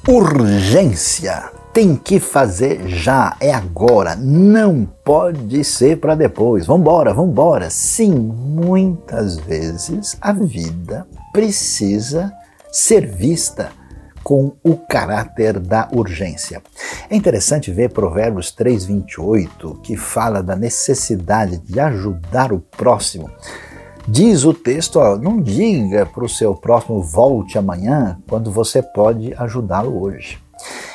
Urgência. Tem que fazer já, é agora, não pode ser para depois. Vambora, vambora. Sim, muitas vezes a vida precisa ser vista com o caráter da urgência. É interessante ver Provérbios 3:28, que fala da necessidade de ajudar o próximo. Diz o texto, não diga para o seu próximo volte amanhã, quando você pode ajudá-lo hoje.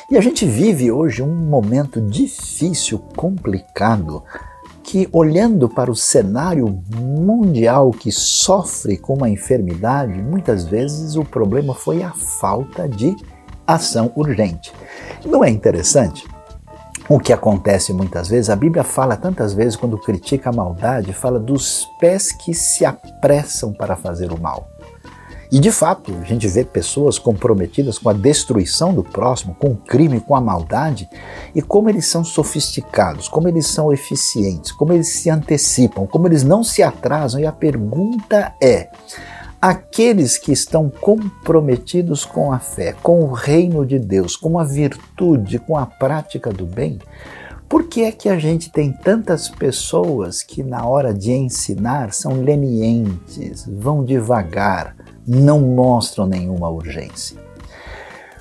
E a gente vive hoje um momento difícil, complicado, que olhando para o cenário mundial que sofre com uma enfermidade, muitas vezes o problema foi a falta de ação urgente. Não é interessante? O que acontece muitas vezes, a Bíblia fala tantas vezes quando critica a maldade, fala dos pés que se apressam para fazer o mal. E de fato, a gente vê pessoas comprometidas com a destruição do próximo, com o crime, com a maldade, e como eles são sofisticados, como eles são eficientes, como eles se antecipam, como eles não se atrasam. E a pergunta é: aqueles que estão comprometidos com a fé, com o reino de Deus, com a virtude, com a prática do bem, por que é que a gente tem tantas pessoas que na hora de ensinar são lenientes, vão devagar, não mostram nenhuma urgência?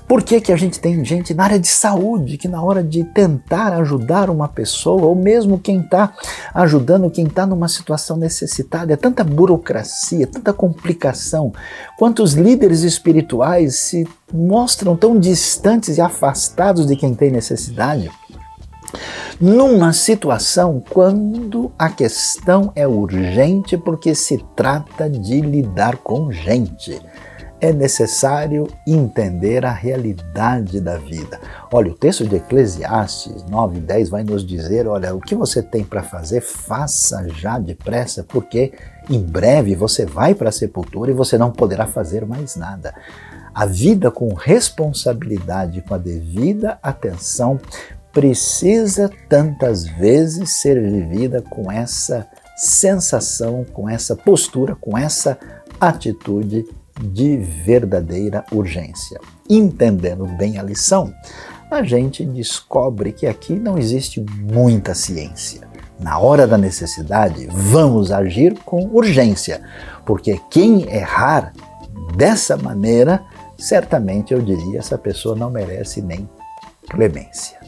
Por que que a gente tem gente na área de saúde que na hora de tentar ajudar uma pessoa, ou mesmo quem está ajudando, quem está numa situação necessitada, é tanta burocracia, tanta complicação, quantos líderes espirituais se mostram tão distantes e afastados de quem tem necessidade? Numa situação quando a questão é urgente, porque se trata de lidar com gente. É necessário entender a realidade da vida. Olha, o texto de Eclesiastes 9:10 vai nos dizer, olha, o que você tem para fazer, faça já depressa, porque em breve você vai para a sepultura e você não poderá fazer mais nada. A vida com responsabilidade, com a devida atenção, precisa tantas vezes ser vivida com essa sensação, com essa postura, com essa atitude de verdadeira urgência. Entendendo bem a lição, a gente descobre que aqui não existe muita ciência. Na hora da necessidade, vamos agir com urgência, porque quem errar dessa maneira, certamente eu diria, essa pessoa não merece nem clemência.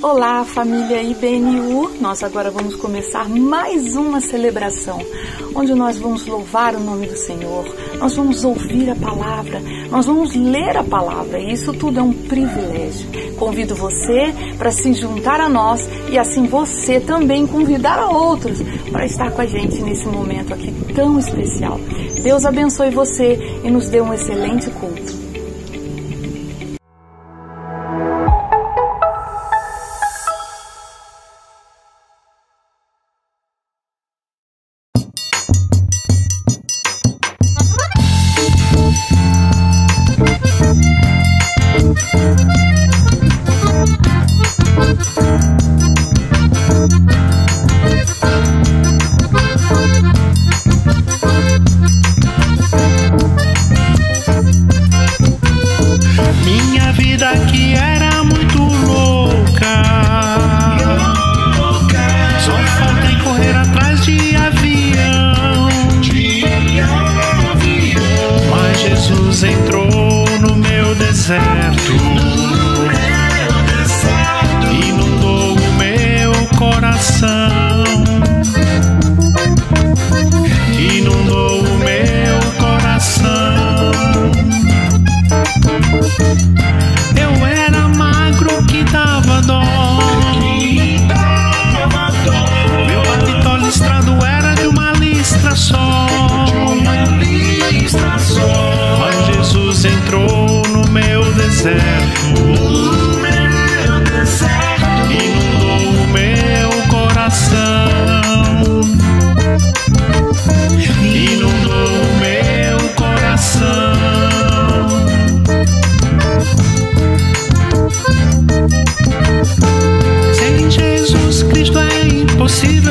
Olá, família IBNU! Nós agora vamos começar mais uma celebração, onde nós vamos louvar o nome do Senhor, nós vamos ouvir a palavra, nós vamos ler a palavra, e isso tudo é um privilégio. Convido você para se juntar a nós e assim você também convidar a outros para estar com a gente nesse momento aqui tão especial. Deus abençoe você e nos dê um excelente culto. Sem Jesus Cristo é impossível.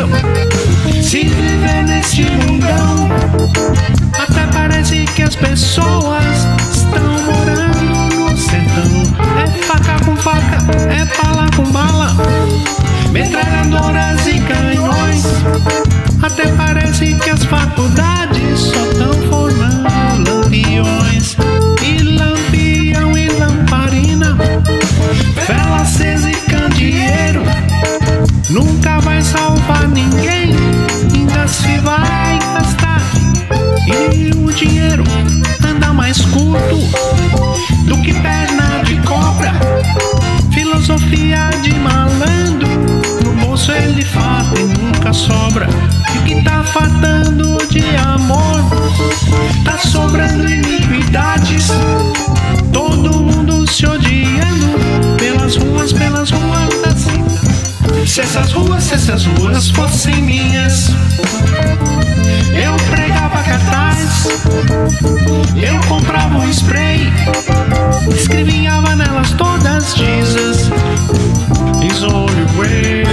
metralhadoras e canhões. Até parece que as faculdades só tão formando lampiões. E lampião e lamparina, vela acesa e candeeiro, nunca vai salvar ninguém, ainda se vai gastar. E o dinheiro anda mais curto do que perna de cobra. Filosofia de malandro, no bolso ele farta e nunca sobra. E o que tá faltando de amor, tá sobrando iniquidades. Todo mundo se odiando pelas ruas da cidade. Se essas ruas fossem minhas, eu pregava cartaz, eu comprava um spray, escrevinhava nelas todas Jesus is only way.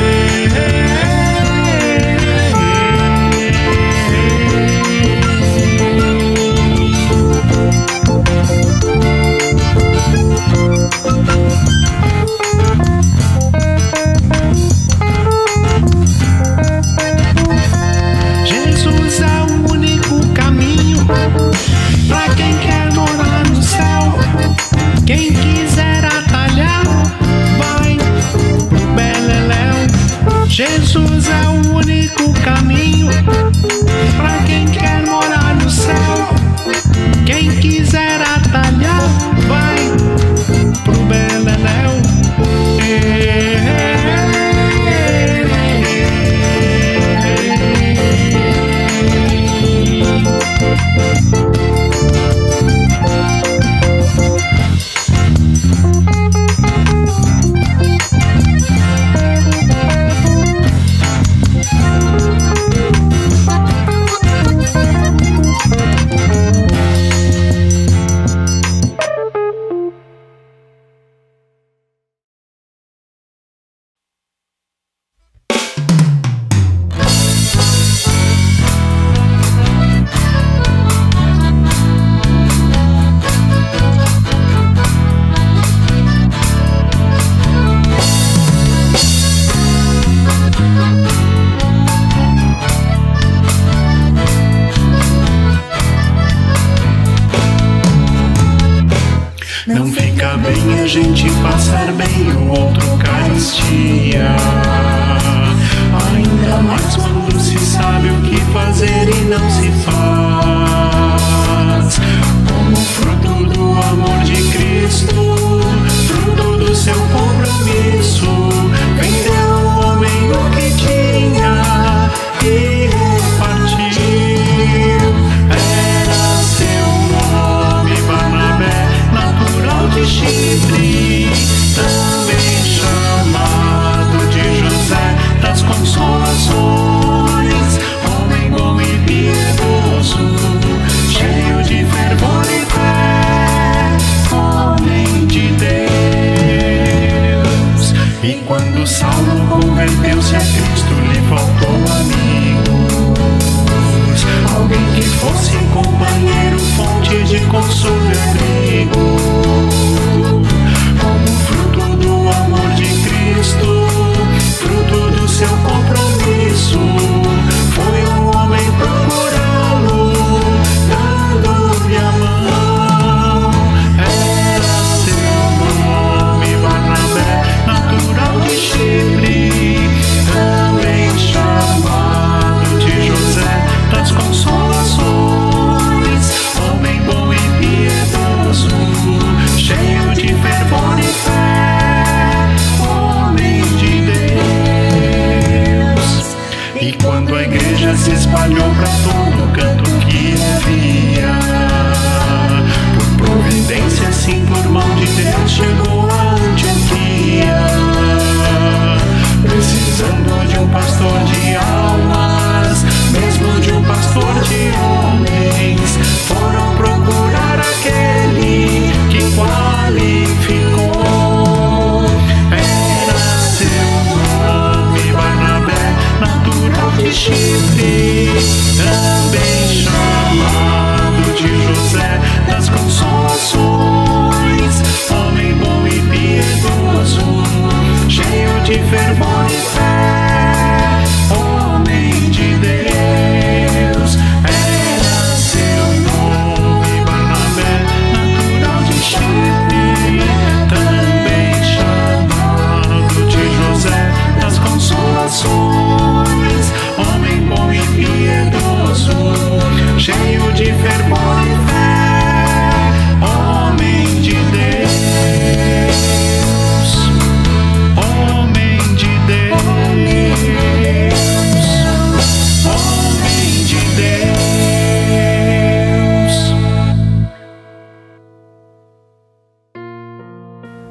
Jesus é o único caminho pra quem quer morar no céu. Quem quiser atalhar, vai pro Beleléu. Jesus é o único caminho pra quem quer morar no céu. Quem quiser atalhar, vai pro Beleléu. Não fica bem a gente passar bem o outro carestia, ainda mais quando se sabe o que fazer e não se faz. Como fruto do amor de Cristo, fruto do seu compromisso, vendeu o homem o que tinha e repartiu. Era seu nome Barnabé, natural de Chipre, também chamado de José das Consolações, homem bom e piedoso,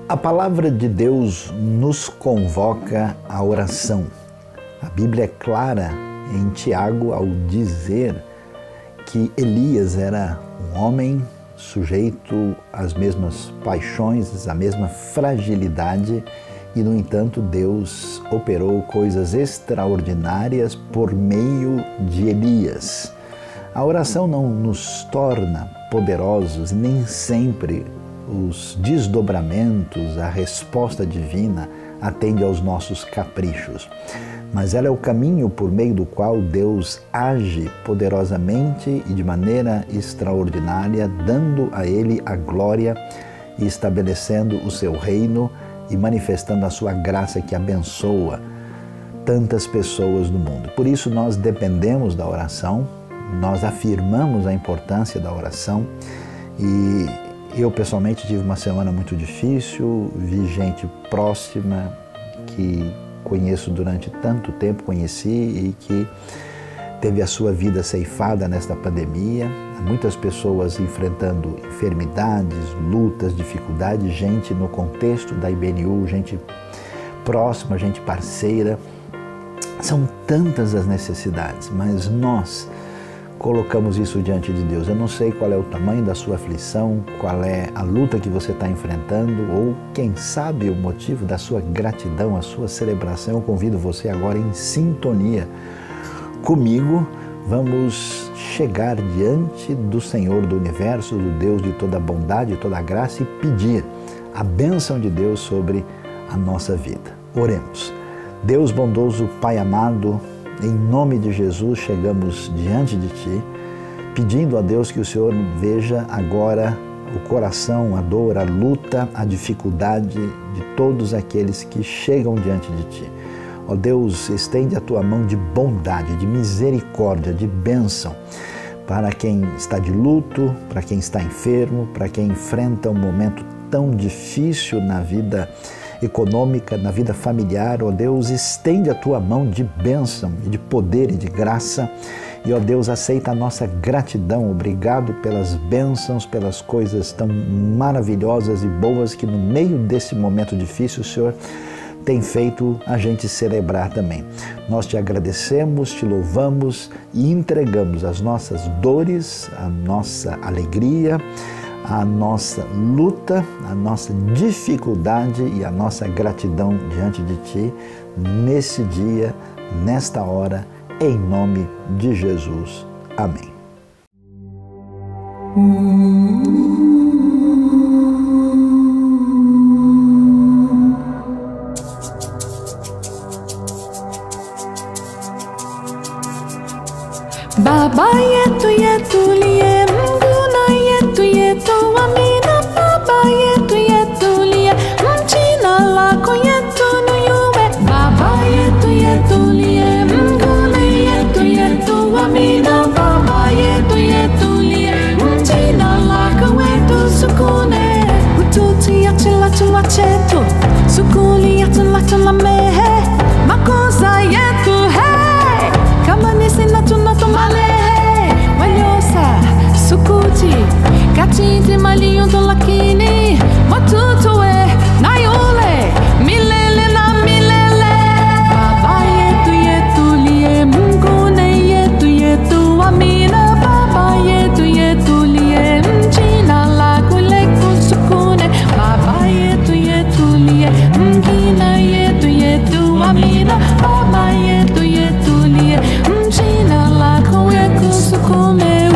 A palavra de Deus nos convoca à oração. A Bíblia é clara em Tiago ao dizer que Elias era um homem sujeito às mesmas paixões, à mesma fragilidade e, no entanto, Deus operou coisas extraordinárias por meio de Elias. A oração não nos torna poderosos, nem sempre os desdobramentos, a resposta divina atende aos nossos caprichos. Mas ela é o caminho por meio do qual Deus age poderosamente e de maneira extraordinária, dando a Ele a glória e estabelecendo o seu reino e manifestando a sua graça que abençoa tantas pessoas no mundo. Por isso nós dependemos da oração, nós afirmamos a importância da oração e eu pessoalmente tive uma semana muito difícil, vi gente próxima que conheço durante tanto tempo, conheci e que teve a sua vida ceifada nesta pandemia. Muitas pessoas enfrentando enfermidades, lutas, dificuldades, gente no contexto da IBNU, gente próxima, gente parceira. São tantas as necessidades, mas nós colocamos isso diante de Deus. Eu não sei qual é o tamanho da sua aflição, qual é a luta que você está enfrentando ou, quem sabe, o motivo da sua gratidão, a sua celebração. Eu convido você agora em sintonia comigo. Vamos chegar diante do Senhor do Universo, do Deus de toda bondade e toda graça e pedir a bênção de Deus sobre a nossa vida. Oremos. Deus bondoso, Pai amado, em nome de Jesus, chegamos diante de Ti, pedindo a Deus que o Senhor veja agora o coração, a dor, a luta, a dificuldade de todos aqueles que chegam diante de Ti. Ó Deus, estende a Tua mão de bondade, de misericórdia, de bênção para quem está de luto, para quem está enfermo, para quem enfrenta um momento tão difícil na vida econômica, na vida familiar. Ó Deus, estende a Tua mão de bênção e de poder e de graça. E, ó Deus, aceita a nossa gratidão. Obrigado pelas bênçãos, pelas coisas tão maravilhosas e boas que no meio desse momento difícil o Senhor tem feito a gente celebrar também. Nós Te agradecemos, Te louvamos e entregamos as nossas dores, a nossa alegria, a nossa luta, a nossa dificuldade e a nossa gratidão diante de Ti nesse dia, nesta hora, em nome de Jesus. Amém. Baba yetu yetu liye Mungu yetu yetu amina. Baba yetu yetu liye jina lako yetu nuyuwe. Baba yetu yetu liye Mungu yetu yetu amina. Baba yetu yetu liye jina lako wetu sukune. Ututi atila tula chetu sukuli atila tula mehe makosa yetu hey. Kama nisina tunatumalehe waliosa sukuti katiti maliyonto lakini matutue na yule milele na milele. Baba yetu yetu liye Mungu yetu yetu amina. Baba yetu yetu liye jina lako leku sukune. Baba yetu yetu liye mgina yetu yetu amina. Baba yetu yetu liye jina lako leku sukune.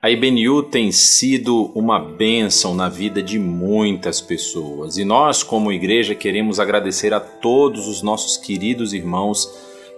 A IBNU tem sido uma bênção na vida de muitas pessoas e nós, como igreja, queremos agradecer a todos os nossos queridos irmãos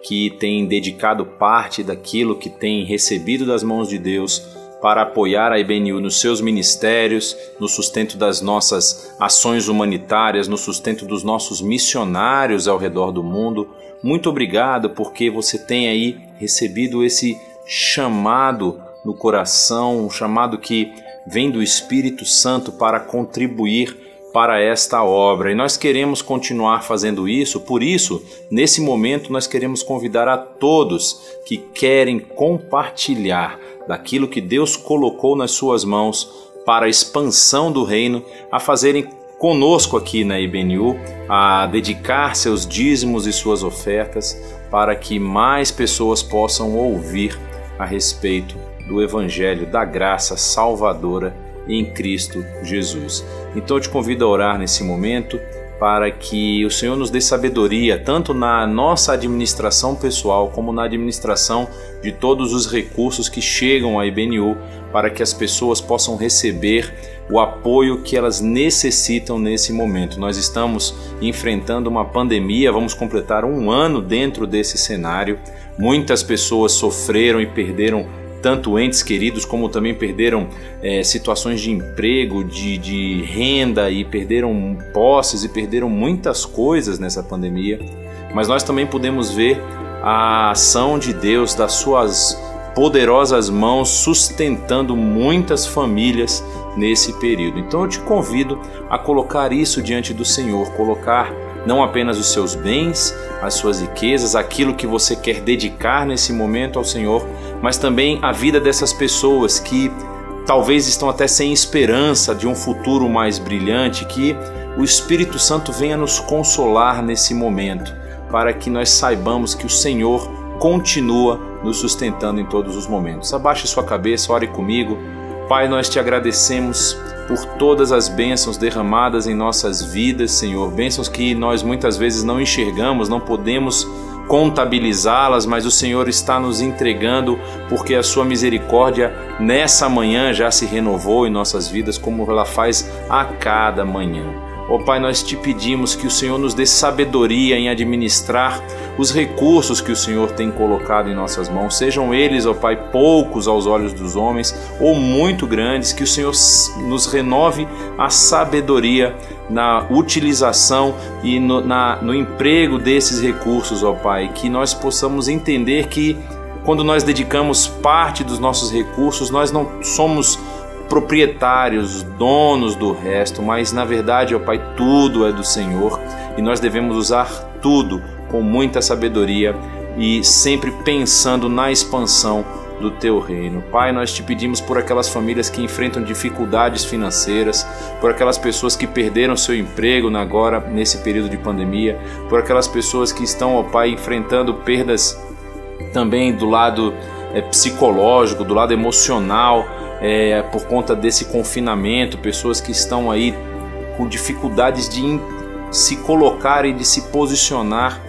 que têm dedicado parte daquilo que têm recebido das mãos de Deus para apoiar a IBNU nos seus ministérios, no sustento das nossas ações humanitárias, no sustento dos nossos missionários ao redor do mundo. Muito obrigado porque você tem aí recebido esse chamado no coração, um chamado que vem do Espírito Santo para contribuir para esta obra. E nós queremos continuar fazendo isso, por isso, nesse momento, nós queremos convidar a todos que querem compartilhar daquilo que Deus colocou nas suas mãos para a expansão do reino, a fazerem conosco aqui na IBNU, a dedicar seus dízimos e suas ofertas para que mais pessoas possam ouvir a respeito do Evangelho da graça salvadora em Cristo Jesus. Então eu te convido a orar nesse momento para que o Senhor nos dê sabedoria, tanto na nossa administração pessoal, como na administração de todos os recursos que chegam à IBNU, para que as pessoas possam receber o apoio que elas necessitam nesse momento. Nós estamos enfrentando uma pandemia, vamos completar 1 ano dentro desse cenário. Muitas pessoas sofreram e perderam tanto entes queridos, como também perderam situações de emprego, de renda, e perderam posses e perderam muitas coisas nessa pandemia. Mas nós também podemos ver a ação de Deus, das suas poderosas mãos, sustentando muitas famílias nesse período. Então eu te convido a colocar isso diante do Senhor, colocar não apenas os seus bens, as suas riquezas, aquilo que você quer dedicar nesse momento ao Senhor, mas também a vida dessas pessoas que talvez estão até sem esperança de um futuro mais brilhante, que o Espírito Santo venha nos consolar nesse momento, para que nós saibamos que o Senhor continua nos sustentando em todos os momentos. Abaixe sua cabeça, ore comigo. Pai, nós te agradecemos por todas as bênçãos derramadas em nossas vidas, Senhor. Bênçãos que nós muitas vezes não enxergamos, não podemos contabilizá-las, mas o Senhor está nos entregando porque a sua misericórdia nessa manhã já se renovou em nossas vidas, como ela faz a cada manhã. Ó Pai, nós te pedimos que o Senhor nos dê sabedoria em administrar os recursos que o Senhor tem colocado em nossas mãos, sejam eles, ó Pai, poucos aos olhos dos homens ou muito grandes, que o Senhor nos renove a sabedoria na utilização e no emprego desses recursos, ó Pai, que nós possamos entender que quando nós dedicamos parte dos nossos recursos, nós não somos proprietários, donos do resto, mas na verdade, ó Pai, tudo é do Senhor e nós devemos usar tudo com muita sabedoria e sempre pensando na expansão do Teu reino. Pai, nós te pedimos por aquelas famílias que enfrentam dificuldades financeiras, por aquelas pessoas que perderam seu emprego agora nesse período de pandemia, por aquelas pessoas que estão, ó Pai, enfrentando perdas também do lado psicológico, do lado emocional, por conta desse confinamento, pessoas que estão aí com dificuldades de se colocar e de se posicionar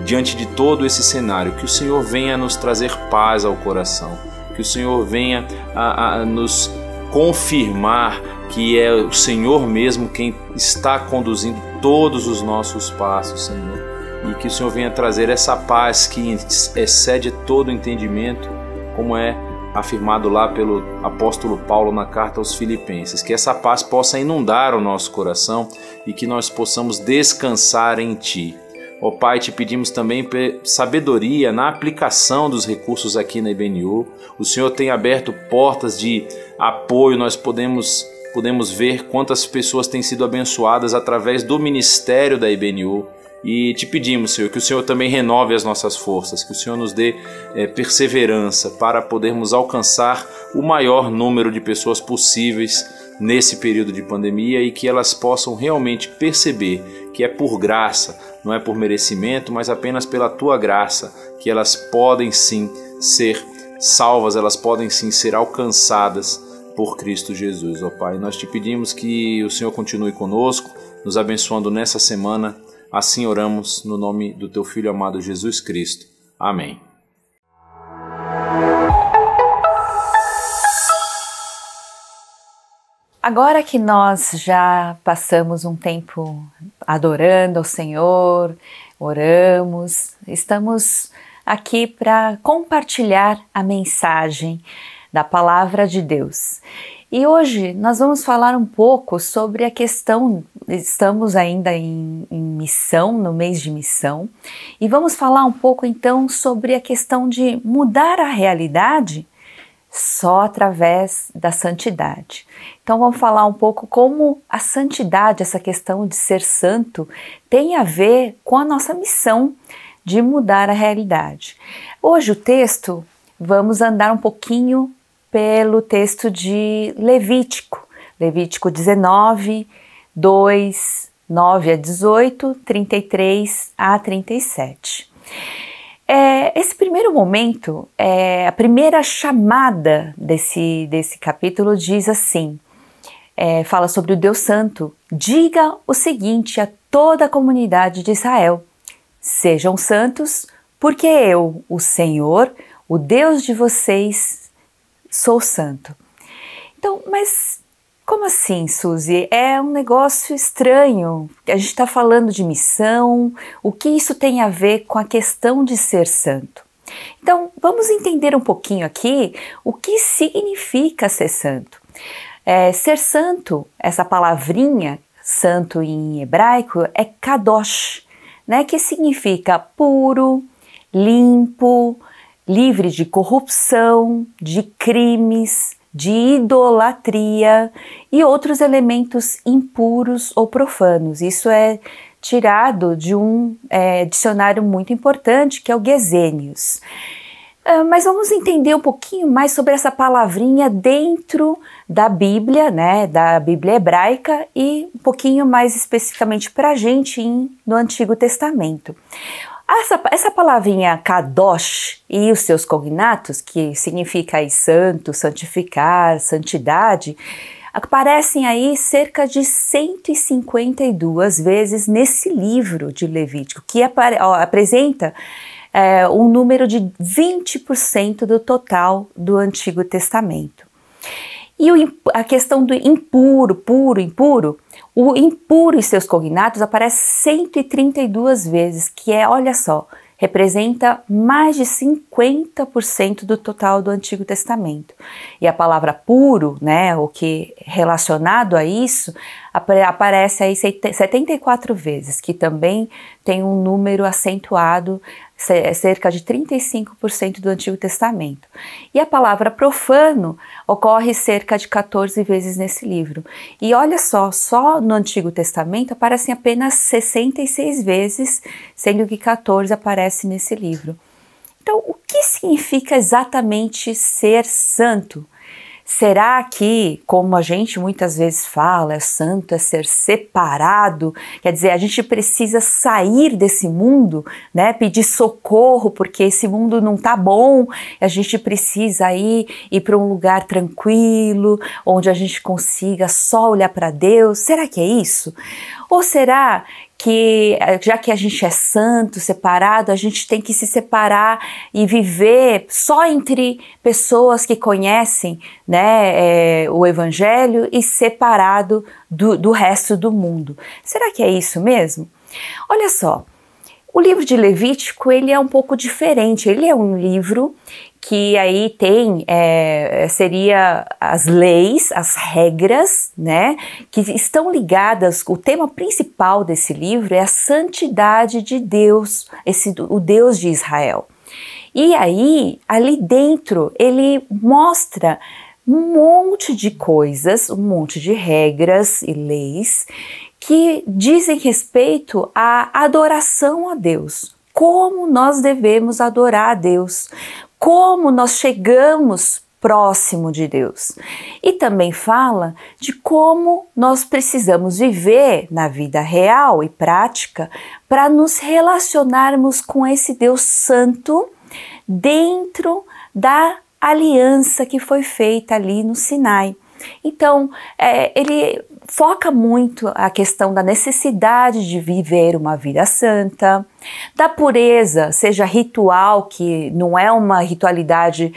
diante de todo esse cenário. Que o Senhor venha nos trazer paz ao coração, que o Senhor venha a nos confirmar que é o Senhor mesmo quem está conduzindo todos os nossos passos, Senhor, e que o Senhor venha trazer essa paz que excede todo entendimento, como é afirmado lá pelo apóstolo Paulo na carta aos Filipenses, que essa paz possa inundar o nosso coração e que nós possamos descansar em Ti. Ó Pai, te pedimos também sabedoria na aplicação dos recursos aqui na IBNU. O Senhor tem aberto portas de apoio, nós podemos podemos ver quantas pessoas têm sido abençoadas através do ministério da IBNU. E te pedimos, Senhor, que o Senhor também renove as nossas forças, que o Senhor nos dê perseverança para podermos alcançar o maior número de pessoas possíveis nesse período de pandemia e que elas possam realmente perceber que é por graça, não é por merecimento, mas apenas pela Tua graça, que elas podem sim ser salvas, elas podem sim ser alcançadas por Cristo Jesus, ó Pai. Nós te pedimos que o Senhor continue conosco, nos abençoando nessa semana. Assim oramos no nome do Teu Filho amado Jesus Cristo. Amém. Agora que nós já passamos um tempo adorando ao Senhor, oramos, estamos aqui para compartilhar a mensagem da Palavra de Deus. E hoje nós vamos falar um pouco sobre a questão, estamos ainda em missão, no mês de missão, e vamos falar um pouco então sobre a questão de mudar a realidade só através da santidade. Então vamos falar um pouco como a santidade, essa questão de ser santo, tem a ver com a nossa missão de mudar a realidade. Hoje o texto, vamos andar um pouquinho pelo texto de Levítico, Levítico 19, 2, 9 a 18, 33 a 37. Esse primeiro momento, a primeira chamada desse capítulo diz assim, fala sobre o Deus Santo: diga o seguinte a toda a comunidade de Israel: sejam santos, porque eu, o Senhor, o Deus de vocês, sou santo. Então, mas como assim, Suzy? É um negócio estranho. A gente está falando de missão. O que isso tem a ver com a questão de ser santo? Então, vamos entender um pouquinho aqui o que significa ser santo. Ser santo, essa palavrinha, santo em hebraico, é kadosh, né? Que significa puro, limpo, livre de corrupção, de crimes, de idolatria e outros elementos impuros ou profanos. Isso é tirado de um dicionário muito importante, que é o Gesenius. Mas vamos entender um pouquinho mais sobre essa palavrinha dentro da Bíblia, né, da Bíblia hebraica, e um pouquinho mais especificamente para a gente no Antigo Testamento. Essa palavrinha kadosh e os seus cognatos, que significa aí santo, santificar, santidade, aparecem aí cerca de 152 vezes nesse livro de Levítico, que apresenta um número de 20% do total do Antigo Testamento. E a questão do impuro, puro, impuro, o impuro e seus cognatos aparece 132 vezes, que olha só, representa mais de 50% do total do Antigo Testamento. E a palavra puro, né, o que relacionado a isso, aparece aí 74 vezes, que também tem um número acentuado, cerca de 35% do Antigo Testamento. E a palavra profano ocorre cerca de 14 vezes nesse livro. E olha só no Antigo Testamento aparecem apenas 66 vezes, sendo que 14 aparecem nesse livro. Então, o que significa exatamente ser santo? Será que, como a gente muitas vezes fala, santo é ser separado? Quer dizer, a gente precisa sair desse mundo, né? Pedir socorro porque esse mundo não tá bom. A gente precisa ir para um lugar tranquilo, onde a gente consiga só olhar para Deus. Será que é isso? Ou será que, já que a gente é santo, separado, a gente tem que se separar e viver só entre pessoas que conhecem, né, o Evangelho, e separado do resto do mundo? Será que é isso mesmo? Olha só, o livro de Levítico, ele é um pouco diferente. Ele é um livro que aí tem, seria as leis, as regras, né, que estão ligadas, o tema principal desse livro é a santidade de Deus, o Deus de Israel. E aí, ali dentro, ele mostra um monte de coisas, um monte de regras e leis que dizem respeito à adoração a Deus. Como nós devemos adorar a Deus, como nós chegamos próximo de Deus. E também fala de como nós precisamos viver na vida real e prática para nos relacionarmos com esse Deus Santo dentro da aliança que foi feita ali no Sinai. Então, ele foca muito a questão da necessidade de viver uma vida santa, da pureza, seja ritual, que não é uma ritualidade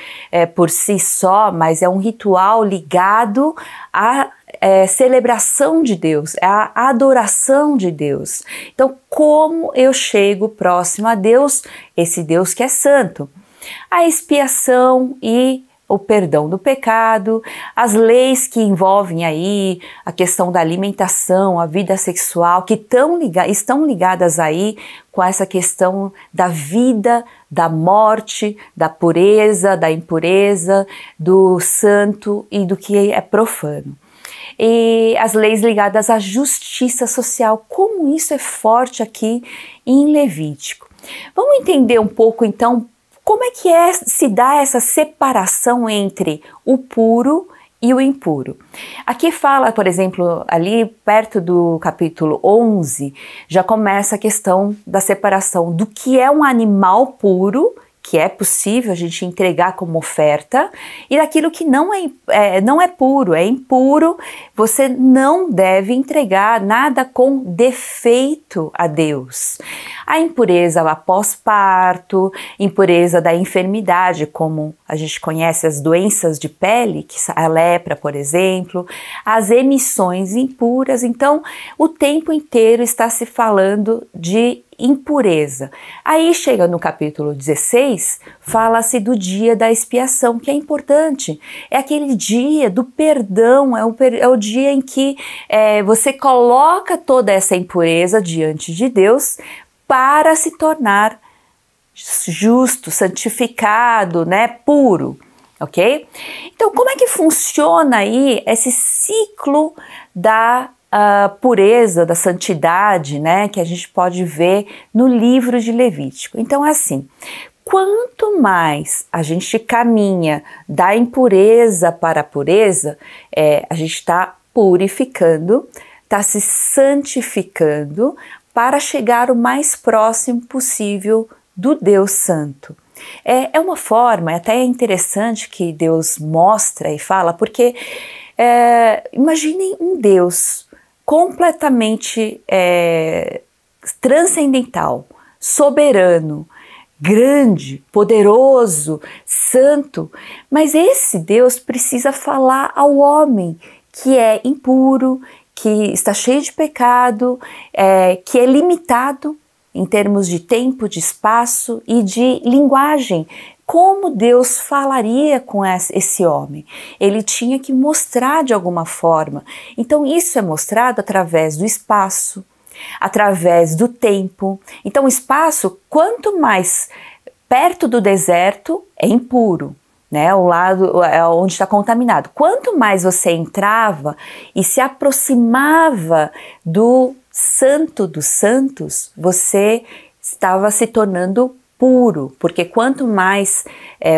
por si só, mas é um ritual ligado à celebração de Deus, à adoração de Deus. Então, como eu chego próximo a Deus, esse Deus que é santo? A expiação e o perdão do pecado, as leis que envolvem aí a questão da alimentação, a vida sexual, que estão ligadas aí com essa questão da vida, da morte, da pureza, da impureza, do santo e do que é profano. E as leis ligadas à justiça social, como isso é forte aqui em Levítico. Vamos entender um pouco então como é que se dá essa separação entre o puro e o impuro. Aqui fala, por exemplo, ali perto do capítulo 11, já começa a questão da separação do que é um animal puro, que é possível a gente entregar como oferta, e daquilo que não é puro, é impuro, você não deve entregar nada com defeito a Deus. A impureza após parto, impureza da enfermidade, como a gente conhece as doenças de pele, que a lepra, por exemplo, as emissões impuras. Então, o tempo inteiro está se falando de impureza. Aí chega no capítulo 16, fala-se do dia da expiação, que é importante. É aquele dia do perdão, é o dia em que você coloca toda essa impureza diante de Deus para se tornar justo, santificado, né, puro, ok? Então, como é que funciona aí esse ciclo da pureza, da santidade, né, que a gente pode ver no livro de Levítico? Então é assim, quanto mais a gente caminha da impureza para a pureza, a gente está purificando, está se santificando para chegar o mais próximo possível do Deus Santo. É uma forma, até interessante que Deus mostra e fala, porque imaginem um Deus completamente transcendental, soberano, grande, poderoso, santo, mas esse Deus precisa falar ao homem que é impuro, que está cheio de pecado, que é limitado em termos de tempo, de espaço e de linguagem. Como Deus falaria com esse homem? Ele tinha que mostrar de alguma forma. Então isso é mostrado através do espaço, através do tempo. Então o espaço, quanto mais perto do deserto, é impuro, né? O lado onde está contaminado. Quanto mais você entrava e se aproximava do Santo dos Santos, você estava se tornando puro, porque quanto mais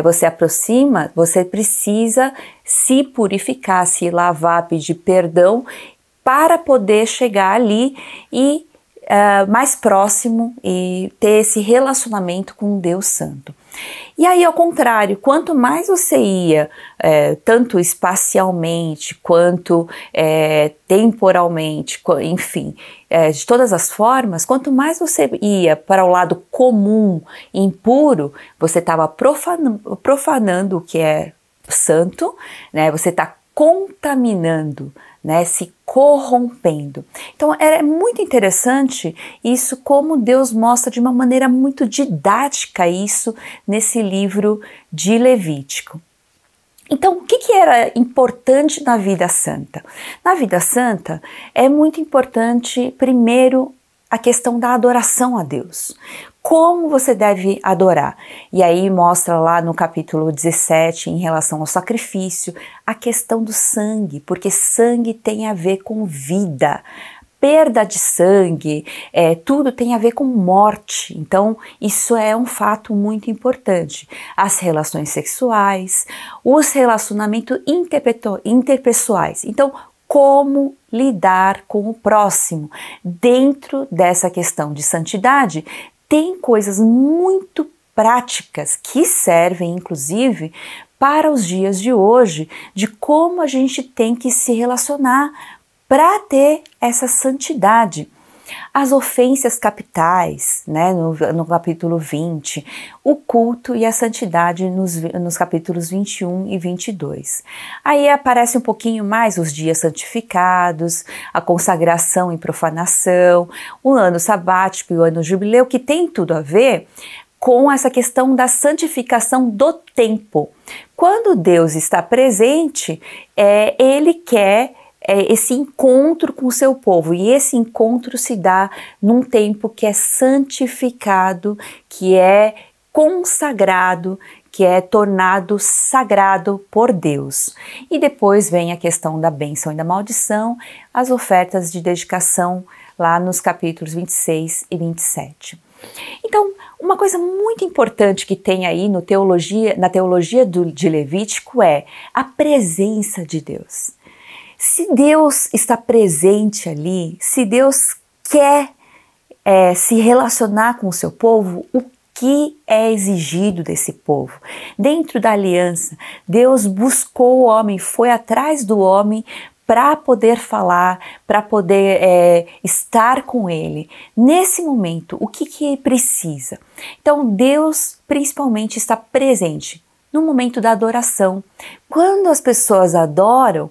você aproxima, você precisa se purificar, se lavar, pedir perdão para poder chegar ali e mais próximo e ter esse relacionamento com Deus Santo. E aí, ao contrário, quanto mais você ia, tanto espacialmente quanto temporalmente, enfim, de todas as formas, quanto mais você ia para o lado comum, impuro, você estava profanando o que é santo, né? Você está contaminando, né, se corrompendo. Então é muito interessante isso, como Deus mostra de uma maneira muito didática isso nesse livro de Levítico. Então, o que era importante na vida santa? Na vida santa é muito importante, primeiro, a questão da adoração a Deus. como você deve adorar. E aí mostra lá no capítulo 17, em relação ao sacrifício, a questão do sangue, porque sangue tem a ver com vida. Perda de sangue, tudo tem a ver com morte. Então, isso é um fato muito importante. As relações sexuais, os relacionamentos interpessoais. Então, como lidar com o próximo? Dentro dessa questão de santidade, tem coisas muito práticas que servem, inclusive, para os dias de hoje, de como a gente tem que se relacionar para ter essa santidade. As ofensas capitais, né, no capítulo 20, o culto e a santidade nos capítulos 21 e 22. Aí aparece um pouquinho mais os dias santificados, a consagração e profanação, o ano sabático e o ano jubileu, que tem tudo a ver com essa questão da santificação do tempo. Quando Deus está presente, Ele quer esse encontro com o seu povo, e esse encontro se dá num tempo que é santificado, que é consagrado, que é tornado sagrado por Deus. E depois vem a questão da bênção e da maldição, as ofertas de dedicação lá nos capítulos 26 e 27. Então, uma coisa muito importante que tem aí na teologia de Levítico é a presença de Deus. Se Deus está presente ali, se Deus quer se relacionar com o seu povo, o que é exigido desse povo? Dentro da aliança, Deus buscou o homem, foi atrás do homem para poder falar, para poder estar com ele. Nesse momento, o que precisa? Então, Deus principalmente está presente no momento da adoração. Quando as pessoas adoram,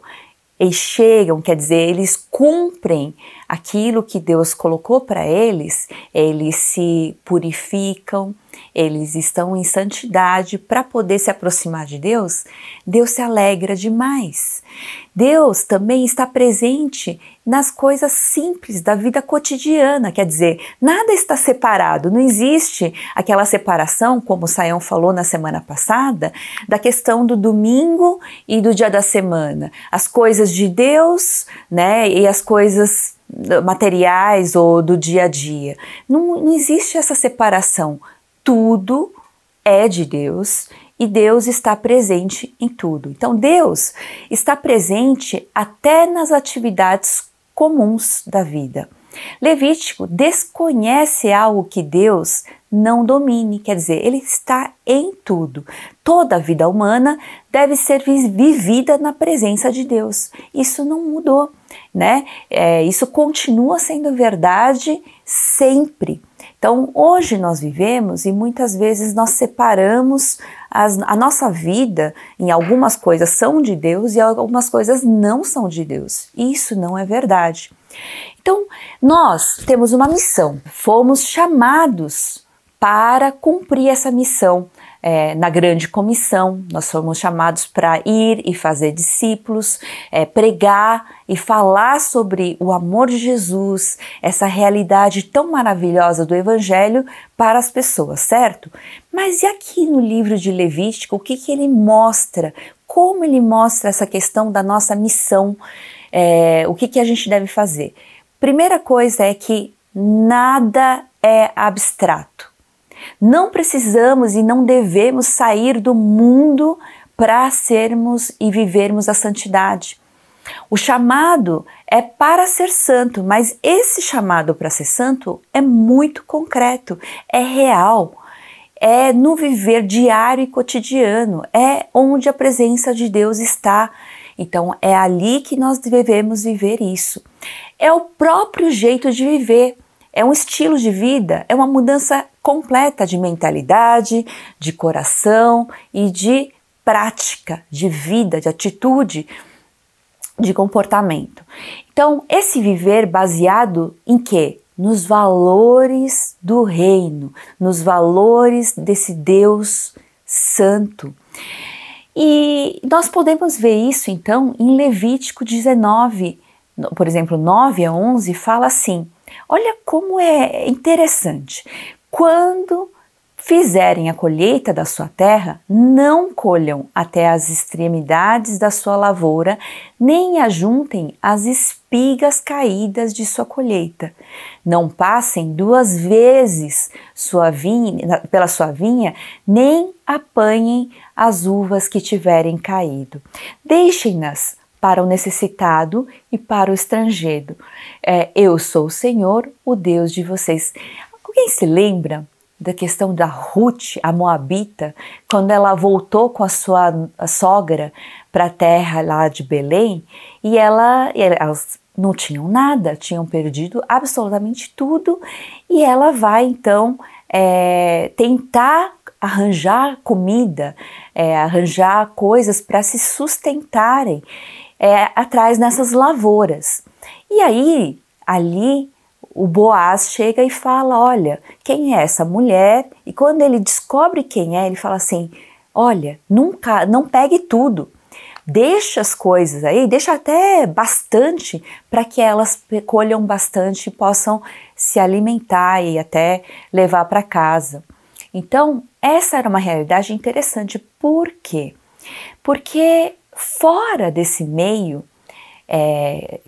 eles chegam, quer dizer, eles cumprem aquilo que Deus colocou para eles se purificam, eles estão em santidade para poder se aproximar de Deus, Deus se alegra demais. Deus também está presente nas coisas simples da vida cotidiana, quer dizer, nada está separado, não existe aquela separação, como o Sayão falou na semana passada, da questão do domingo e do dia da semana. As coisas de Deus, né, e as coisas materiais ou do dia a dia. Não existe essa separação. Tudo é de Deus e Deus está presente em tudo. Então Deus está presente até nas atividades comuns da vida. Levítico desconhece algo que Deus não domine, quer dizer, ele está em tudo. Toda a vida humana deve ser vivida na presença de Deus. Isso não mudou, né? Isso continua sendo verdade sempre. Então, hoje nós vivemos e muitas vezes nós separamos a nossa vida em algumas coisas são de Deus e algumas coisas não são de Deus. Isso não é verdade. Então, nós temos uma missão, fomos chamados para cumprir essa missão. Na grande comissão, nós fomos chamados para ir e fazer discípulos, pregar e falar sobre o amor de Jesus, essa realidade tão maravilhosa do Evangelho para as pessoas, certo? Mas e aqui no livro de Levítico, o que ele mostra? Como ele mostra essa questão da nossa missão? O que a gente deve fazer? Primeira coisa é que nada é abstrato. Não precisamos e não devemos sair do mundo para sermos e vivermos a santidade. O chamado é para ser santo, mas esse chamado para ser santo é muito concreto, é real, é no viver diário e cotidiano, é onde a presença de Deus está. Então é ali que nós devemos viver isso. É o próprio jeito de viver. É um estilo de vida, é uma mudança completa de mentalidade, de coração e de prática, de vida, de atitude, de comportamento. Então, esse viver baseado em quê? Nos valores do reino, nos valores desse Deus santo. E nós podemos ver isso, então, em Levítico 19, por exemplo, 9 a 11, fala assim. Olha como é interessante. Quando fizerem a colheita da sua terra, não colham até as extremidades da sua lavoura, nem ajuntem as espigas caídas de sua colheita. Não passem 2 vezes pela sua vinha, nem apanhem as uvas que tiverem caído. Deixem-nas para o necessitado e para o estrangeiro. Eu sou o Senhor, o Deus de vocês. Alguém se lembra da questão da Ruth, a moabita, quando ela voltou com a sogra para a terra lá de Belém, e elas não tinham nada, tinham perdido absolutamente tudo, e ela vai então tentar arranjar comida, arranjar coisas para se sustentarem atrás nessas lavouras. E aí, ali, o Boaz chega e fala, olha, quem é essa mulher? E quando ele descobre quem é, ele fala assim, olha, não pegue tudo, deixa as coisas aí, deixa até bastante para que elas colham bastante e possam se alimentar e até levar para casa. Então, essa era uma realidade interessante. Por quê? Porque fora desse meio em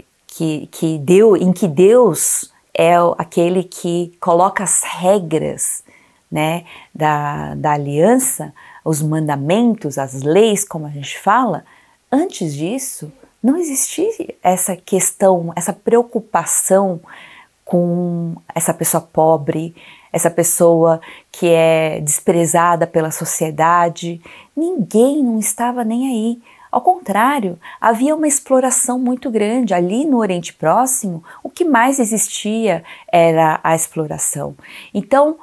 que Deus é aquele que coloca as regras, né, da aliança, os mandamentos, as leis, como a gente fala, antes disso não existia essa questão, essa preocupação com essa pessoa pobre, essa pessoa que é desprezada pela sociedade. Ninguém não estava nem aí. Ao contrário, havia uma exploração muito grande. Ali no Oriente Próximo, o que mais existia era a exploração. Então,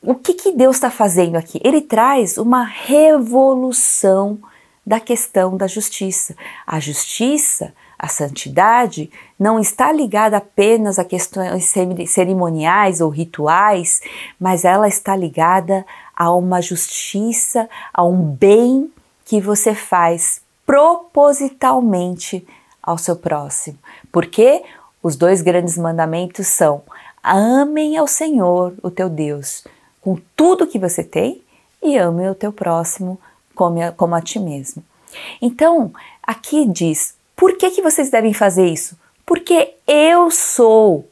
o que Deus está fazendo aqui? Ele traz uma revolução da questão da justiça. A justiça, a santidade, não está ligada apenas a questões cerimoniais ou rituais, mas ela está ligada a uma justiça, a um bem que você faz propositalmente ao seu próximo. Porque os 2 grandes mandamentos são: amem ao Senhor, o teu Deus, com tudo que você tem, e ame o teu próximo como a ti mesmo. Então, aqui diz, por que vocês devem fazer isso? Porque eu sou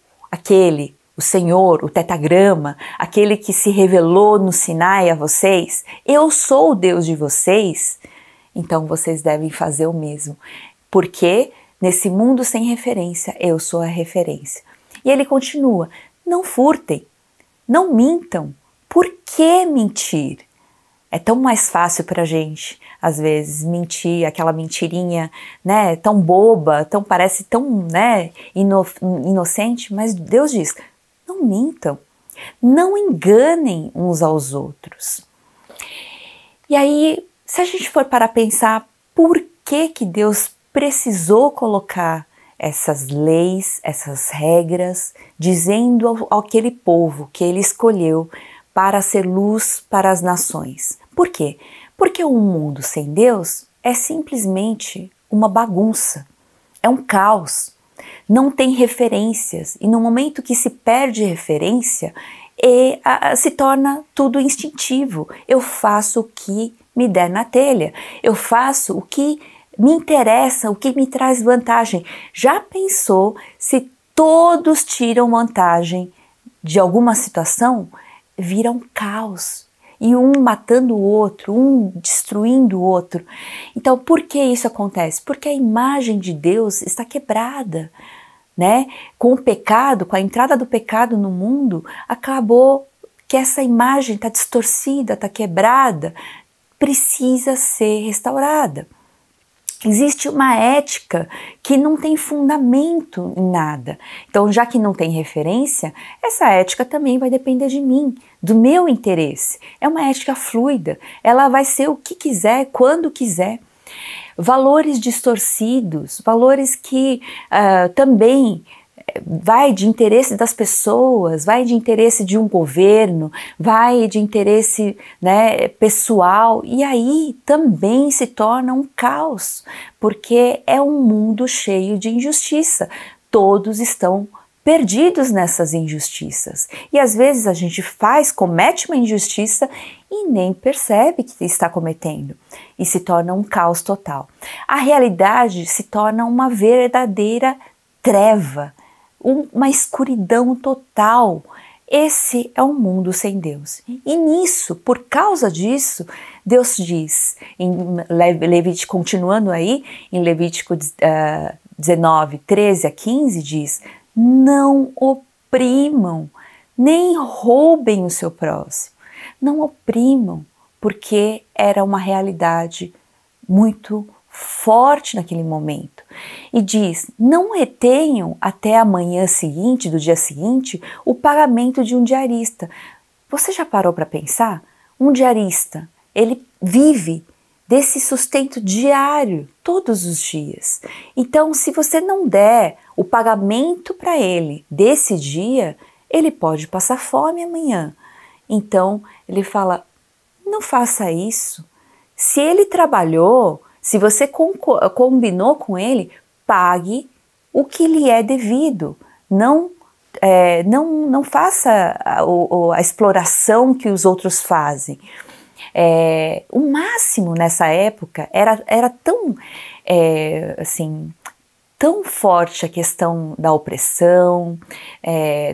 o Senhor, o tetagrama, aquele que se revelou no Sinai a vocês. Eu sou o Deus de vocês. Então vocês devem fazer o mesmo, porque nesse mundo sem referência, eu sou a referência. E ele continua, não furtem, não mintam. Por que mentir? É tão mais fácil para a gente, às vezes, mentir, aquela mentirinha, né, tão boba, parece tão, né, inocente, mas Deus diz, não mintam, não enganem uns aos outros. E aí, se a gente for para pensar por que Deus precisou colocar essas leis, essas regras, dizendo àquele povo que ele escolheu para ser luz para as nações. Por quê? Porque um mundo sem Deus é simplesmente uma bagunça, é um caos, não tem referências, e no momento que se perde referência, se torna tudo instintivo. Eu faço o que me der na telha, eu faço o que me interessa, o que me traz vantagem. Já pensou se todos tiram vantagem de alguma situação? Vira um caos, e um matando o outro, um destruindo o outro. Então, por que isso acontece? Porque a imagem de Deus está quebrada, né? Com o pecado, com a entrada do pecado no mundo, acabou que essa imagem está distorcida, está quebrada, precisa ser restaurada. Existe uma ética que não tem fundamento em nada. Então, já que não tem referência, essa ética também vai depender de mim, do meu interesse. É uma ética fluida, ela vai ser o que quiser, quando quiser. Valores distorcidos, valores que também vai de interesse das pessoas, vai de interesse de um governo, vai de interesse, né, pessoal, e aí também se torna um caos, porque é um mundo cheio de injustiça. Todos estão perdidos nessas injustiças. E às vezes a gente comete uma injustiça e nem percebe que está cometendo. E se torna um caos total. A realidade se torna uma verdadeira treva, uma escuridão total. Esse é um mundo sem Deus. E nisso, por causa disso, Deus diz, continuando aí, em Levítico 19, 13 a 15, diz: não oprimam, nem roubem o seu próximo. Não oprimam, porque era uma realidade muito forte naquele momento. E diz: não retenham até a manhã seguinte, do dia seguinte, o pagamento de um diarista. Você já parou para pensar? Um diarista, ele vive desse sustento diário, todos os dias. Então, se você não der o pagamento para ele desse dia, ele pode passar fome amanhã. Então, ele fala: não faça isso. Se ele trabalhou, se você combinou com ele, pague o que lhe é devido. Não faça a exploração que os outros fazem. O máximo nessa época era tão, tão forte a questão da opressão,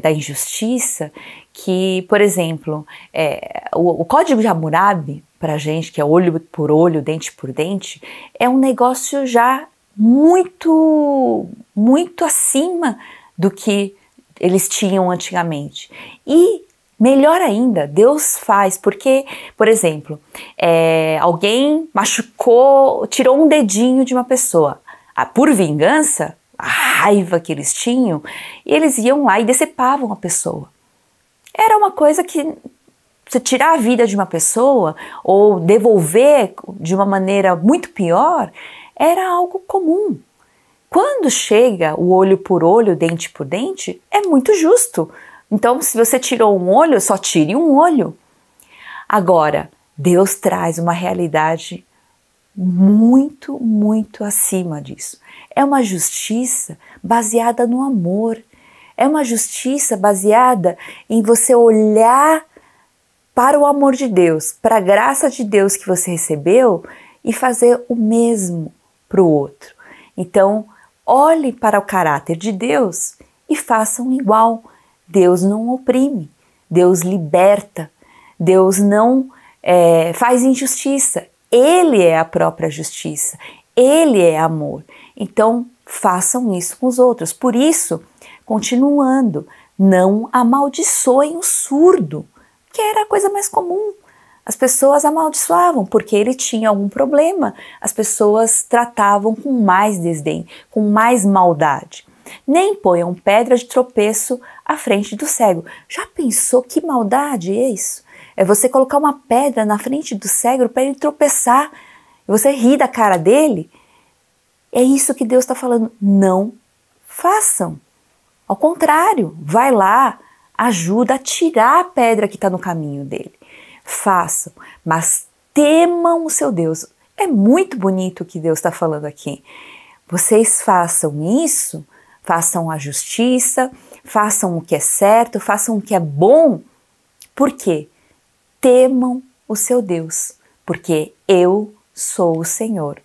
da injustiça, que, por exemplo, o Código de Hammurabi, para a gente, que é olho por olho, dente por dente, é um negócio já muito, muito acima do que eles tinham antigamente. E melhor ainda, Deus faz, porque, por exemplo, alguém machucou, tirou um dedinho de uma pessoa. Por vingança, a raiva que eles tinham, eles iam lá e decepavam a pessoa. Era uma coisa que, você tirar a vida de uma pessoa ou devolver de uma maneira muito pior, era algo comum. Quando chega o olho por olho, dente por dente, é muito justo. Então, se você tirou um olho, só tire um olho. Agora, Deus traz uma realidade muito, muito acima disso. É uma justiça baseada no amor. É uma justiça baseada em você olhar para o amor de Deus, para a graça de Deus que você recebeu e fazer o mesmo para o outro. Então, olhe para o caráter de Deus e façam igual. Deus não oprime, Deus liberta, Deus não faz injustiça. Ele é a própria justiça, Ele é amor. Então, façam isso com os outros. Por isso, continuando, não amaldiçoem o surdo, que era a coisa mais comum. As pessoas amaldiçoavam porque ele tinha algum problema. As pessoas tratavam com mais desdém, com mais maldade. Nem ponham pedra de tropeço à frente do cego. Já pensou que maldade é isso? É você colocar uma pedra na frente do cego para ele tropeçar e você rir da cara dele? É isso que Deus está falando. Não façam. Ao contrário, vai lá, ajuda a tirar a pedra que está no caminho dele. Façam, mas temam o seu Deus. É muito bonito o que Deus está falando aqui. Vocês façam isso, façam a justiça, façam o que é certo, façam o que é bom. Por quê? Temam o seu Deus, porque eu sou o Senhor.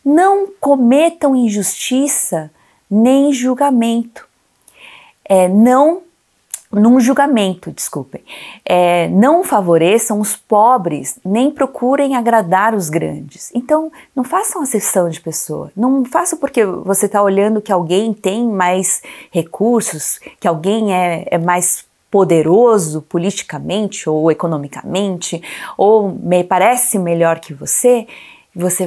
Não cometam injustiça nem julgamento. Não favoreçam os pobres, nem procurem agradar os grandes. Então, não façam acepção de pessoa. Não façam porque você está olhando que alguém tem mais recursos, que alguém é mais poderoso politicamente ou economicamente, ou parece melhor que você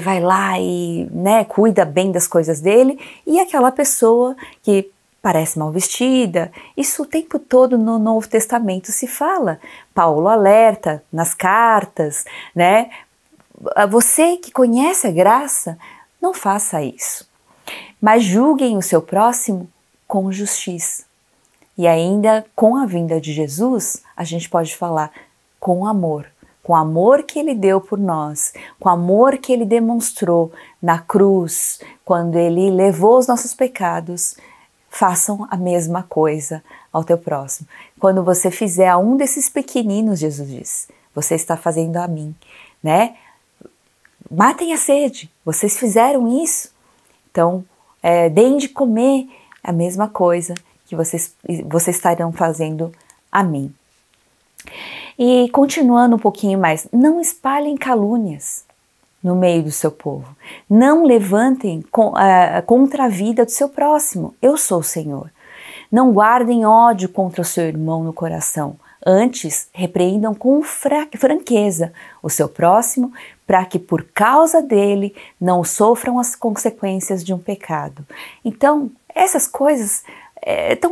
vai lá e cuida bem das coisas dele, e aquela pessoa que parece mal vestida. Isso o tempo todo no Novo Testamento se fala. Paulo alerta nas cartas, Você que conhece a graça, não faça isso. Mas julguem o seu próximo com justiça. E ainda com a vinda de Jesus, a gente pode falar com amor que Ele deu por nós, com o amor que Ele demonstrou na cruz, quando Ele levou os nossos pecados, façam a mesma coisa ao teu próximo. Quando você fizer a um desses pequeninos, Jesus diz, você está fazendo a mim, né? Matem a sede, vocês fizeram isso, então deem de comer a mesma coisa que vocês estarão fazendo a mim. E continuando um pouquinho mais, não espalhem calúnias no meio do seu povo, não levantem contra a vida do seu próximo, eu sou o Senhor. Não guardem ódio contra o seu irmão no coração, antes repreendam com franqueza o seu próximo, para que por causa dele não sofram as consequências de um pecado. Então, essas coisas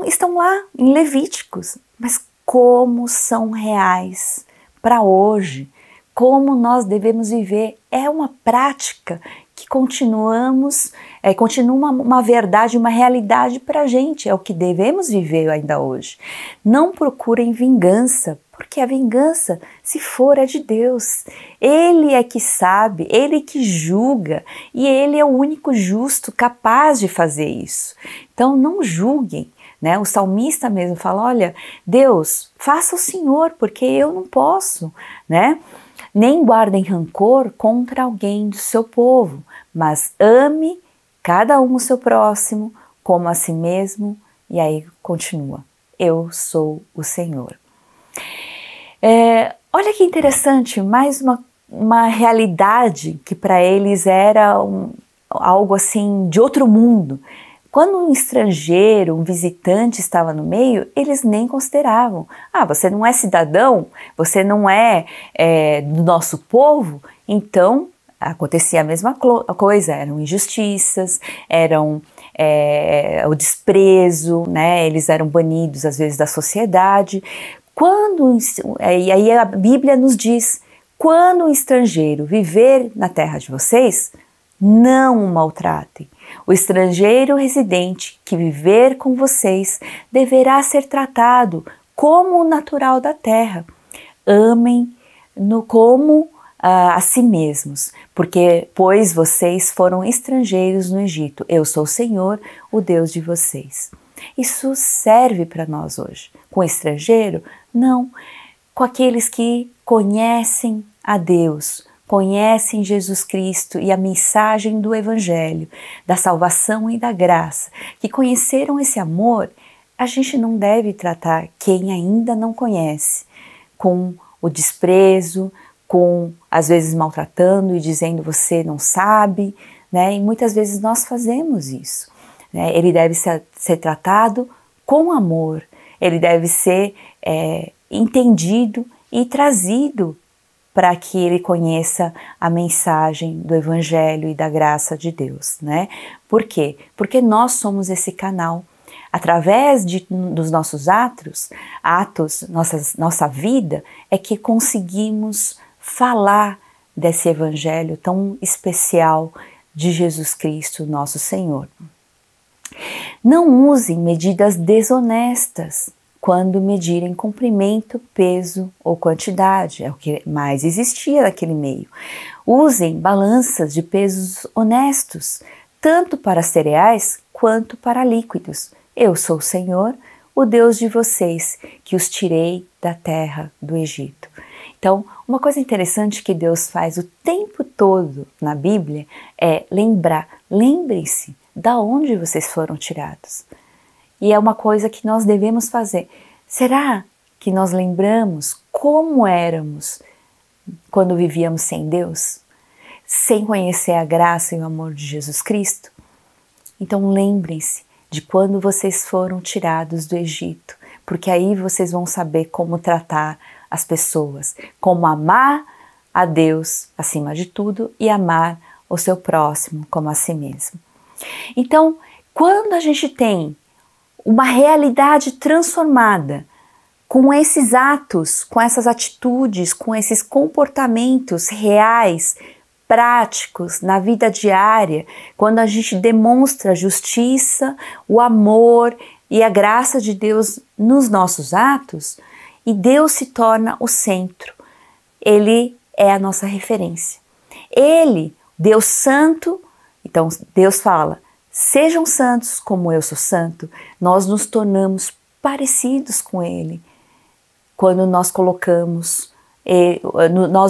estão lá em Levíticos, mas como são reais para hoje, como nós devemos viver, é uma prática que continua uma verdade, uma realidade para a gente, é o que devemos viver ainda hoje. Não procurem vingança, porque a vingança, se for, é de Deus. Ele é que sabe, Ele que julga, e Ele é o único justo capaz de fazer isso. Então não julguem, né? O salmista mesmo fala, olha, Deus, faça o Senhor, porque eu não posso, né? Nem guardem rancor contra alguém do seu povo, mas ame cada um o seu próximo como a si mesmo. E aí continua, eu sou o Senhor. Olha que interessante, mais uma realidade que para eles era algo assim de outro mundo. Quando um estrangeiro, um visitante estava no meio, eles nem consideravam. Ah, você não é cidadão? Você não é do nosso povo? Então, acontecia a mesma coisa. Eram injustiças, eram o desprezo, né? Eles eram banidos, às vezes, da sociedade. E aí a Bíblia nos diz, quando um estrangeiro viver na terra de vocês, não o maltratem. O estrangeiro residente que viver com vocês deverá ser tratado como o natural da terra. Amem-no como a si mesmos, pois vocês foram estrangeiros no Egito. Eu sou o Senhor, o Deus de vocês. Isso serve para nós hoje. Com o estrangeiro? Não. Com aqueles que conhecem a Deus, conhecem Jesus Cristo e a mensagem do Evangelho, da salvação e da graça, que conheceram esse amor, a gente não deve tratar quem ainda não conhece com o desprezo, às vezes maltratando e dizendo você não sabe, né? E muitas vezes nós fazemos isso, né? Ele deve ser tratado com amor, ele deve ser entendido e trazido para que ele conheça a mensagem do Evangelho e da graça de Deus, né? Por quê? Porque nós somos esse canal. Através dos nossos atos, nossa vida, é que conseguimos falar desse Evangelho tão especial de Jesus Cristo, nosso Senhor. Não usem medidas desonestas quando medirem comprimento, peso ou quantidade, é o que mais existia naquele meio. Usem balanças de pesos honestos, tanto para cereais quanto para líquidos. Eu sou o Senhor, o Deus de vocês, que os tirei da terra do Egito. Então, uma coisa interessante que Deus faz o tempo todo na Bíblia é lembrar, lembrem-se da onde vocês foram tirados. E é uma coisa que nós devemos fazer. Será que nós lembramos como éramos quando vivíamos sem Deus? Sem conhecer a graça e o amor de Jesus Cristo? Então lembrem-se de quando vocês foram tirados do Egito, porque aí vocês vão saber como tratar as pessoas, como amar a Deus acima de tudo e amar o seu próximo como a si mesmo. Então, quando a gente tem uma realidade transformada com esses atos, com essas atitudes, com esses comportamentos reais, práticos na vida diária, quando a gente demonstra a justiça, o amor e a graça de Deus nos nossos atos, e Deus se torna o centro. Ele é a nossa referência. Ele, Deus Santo, então Deus fala, sejam santos como eu sou santo, nós nos tornamos parecidos com Ele quando nós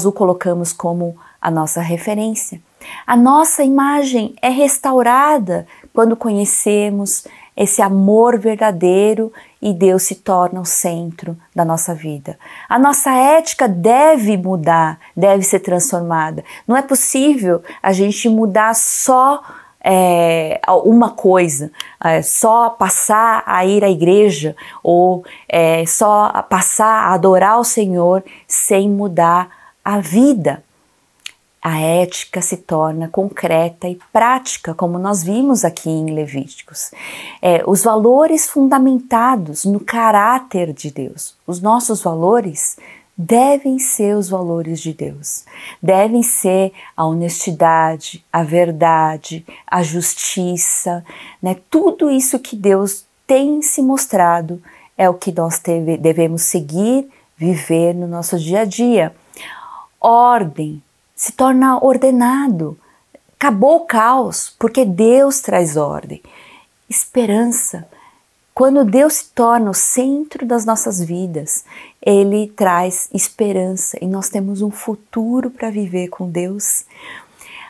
o colocamos como a nossa referência. A nossa imagem é restaurada quando conhecemos esse amor verdadeiro e Deus se torna o centro da nossa vida. A nossa ética deve mudar, deve ser transformada. Não é possível a gente mudar só uma coisa, só passar a ir à igreja ou só passar a adorar o Senhor sem mudar a vida. A ética se torna concreta e prática, como nós vimos aqui em Levíticos. Os valores fundamentados no caráter de Deus. Os nossos valores devem ser os valores de Deus. Devem ser a honestidade, a verdade, a justiça, né? Tudo isso que Deus tem se mostrado é o que nós devemos seguir, viver no nosso dia a dia. Ordem. Se torna ordenado. Acabou o caos, porque Deus traz ordem. Esperança. Quando Deus se torna o centro das nossas vidas, Ele traz esperança e nós temos um futuro para viver com Deus.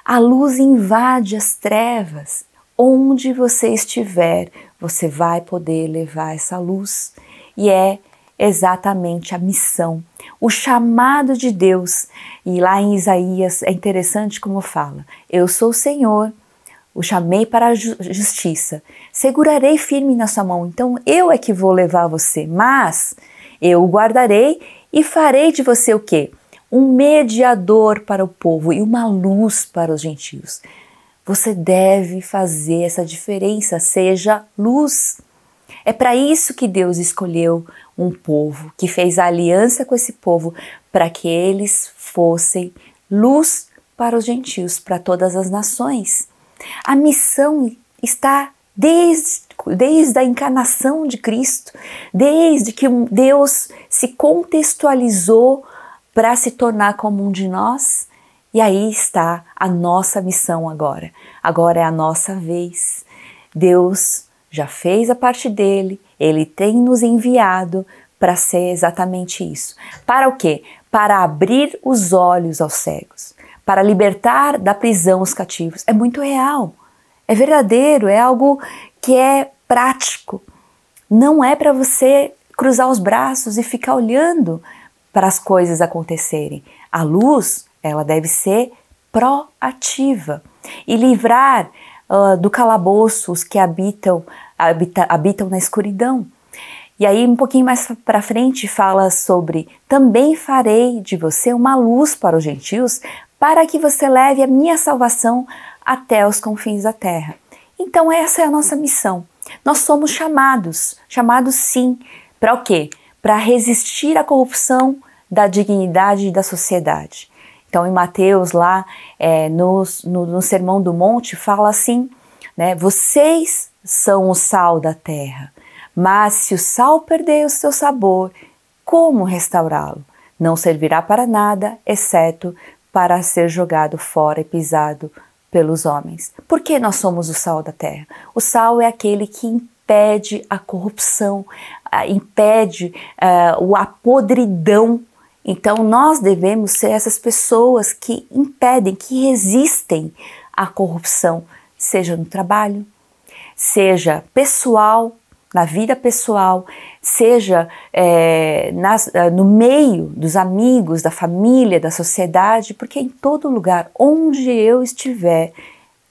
A luz invade as trevas. Onde você estiver, você vai poder levar essa luz. E é exatamente a missão, o chamado de Deus. E lá em Isaías é interessante como fala: eu sou o Senhor, o chamei para a justiça, segurarei firme na sua mão. Então eu é que vou levar você, mas eu o guardarei e farei de você o quê? Um mediador para o povo e uma luz para os gentios. Você deve fazer essa diferença, seja luz. É para isso que Deus escolheu um povo, que fez a aliança com esse povo, para que eles fossem luz para os gentios, para todas as nações. A missão está desde a encarnação de Cristo, desde que Deus se contextualizou para se tornar como um de nós. E aí está a nossa missão agora. Agora é a nossa vez. Deus já fez a parte dele, Ele tem nos enviado para ser exatamente isso. Para o quê? Para abrir os olhos aos cegos, para libertar da prisão os cativos. É muito real, é verdadeiro, é algo que é prático. Não é para você cruzar os braços e ficar olhando para as coisas acontecerem. A luz, ela deve ser proativa e livrar do calabouço os que habitam na escuridão. E aí um pouquinho mais para frente fala sobre: também farei de você uma luz para os gentios, para que você leve a minha salvação até os confins da terra. Então essa é a nossa missão. Nós somos chamados sim, para o quê? Para resistir à corrupção da dignidade da sociedade. Então em Mateus lá, no Sermão do Monte, fala assim, né? Vocês são o sal da terra, mas se o sal perder o seu sabor, como restaurá-lo? Não servirá para nada, exceto para ser jogado fora e pisado pelos homens. Por que nós somos o sal da terra? O sal é aquele que impede a corrupção, impede a podridão. Então nós devemos ser essas pessoas que impedem, que resistem à corrupção, seja no trabalho, seja pessoal, na vida pessoal, seja no meio dos amigos, da família, da sociedade, porque em todo lugar onde eu estiver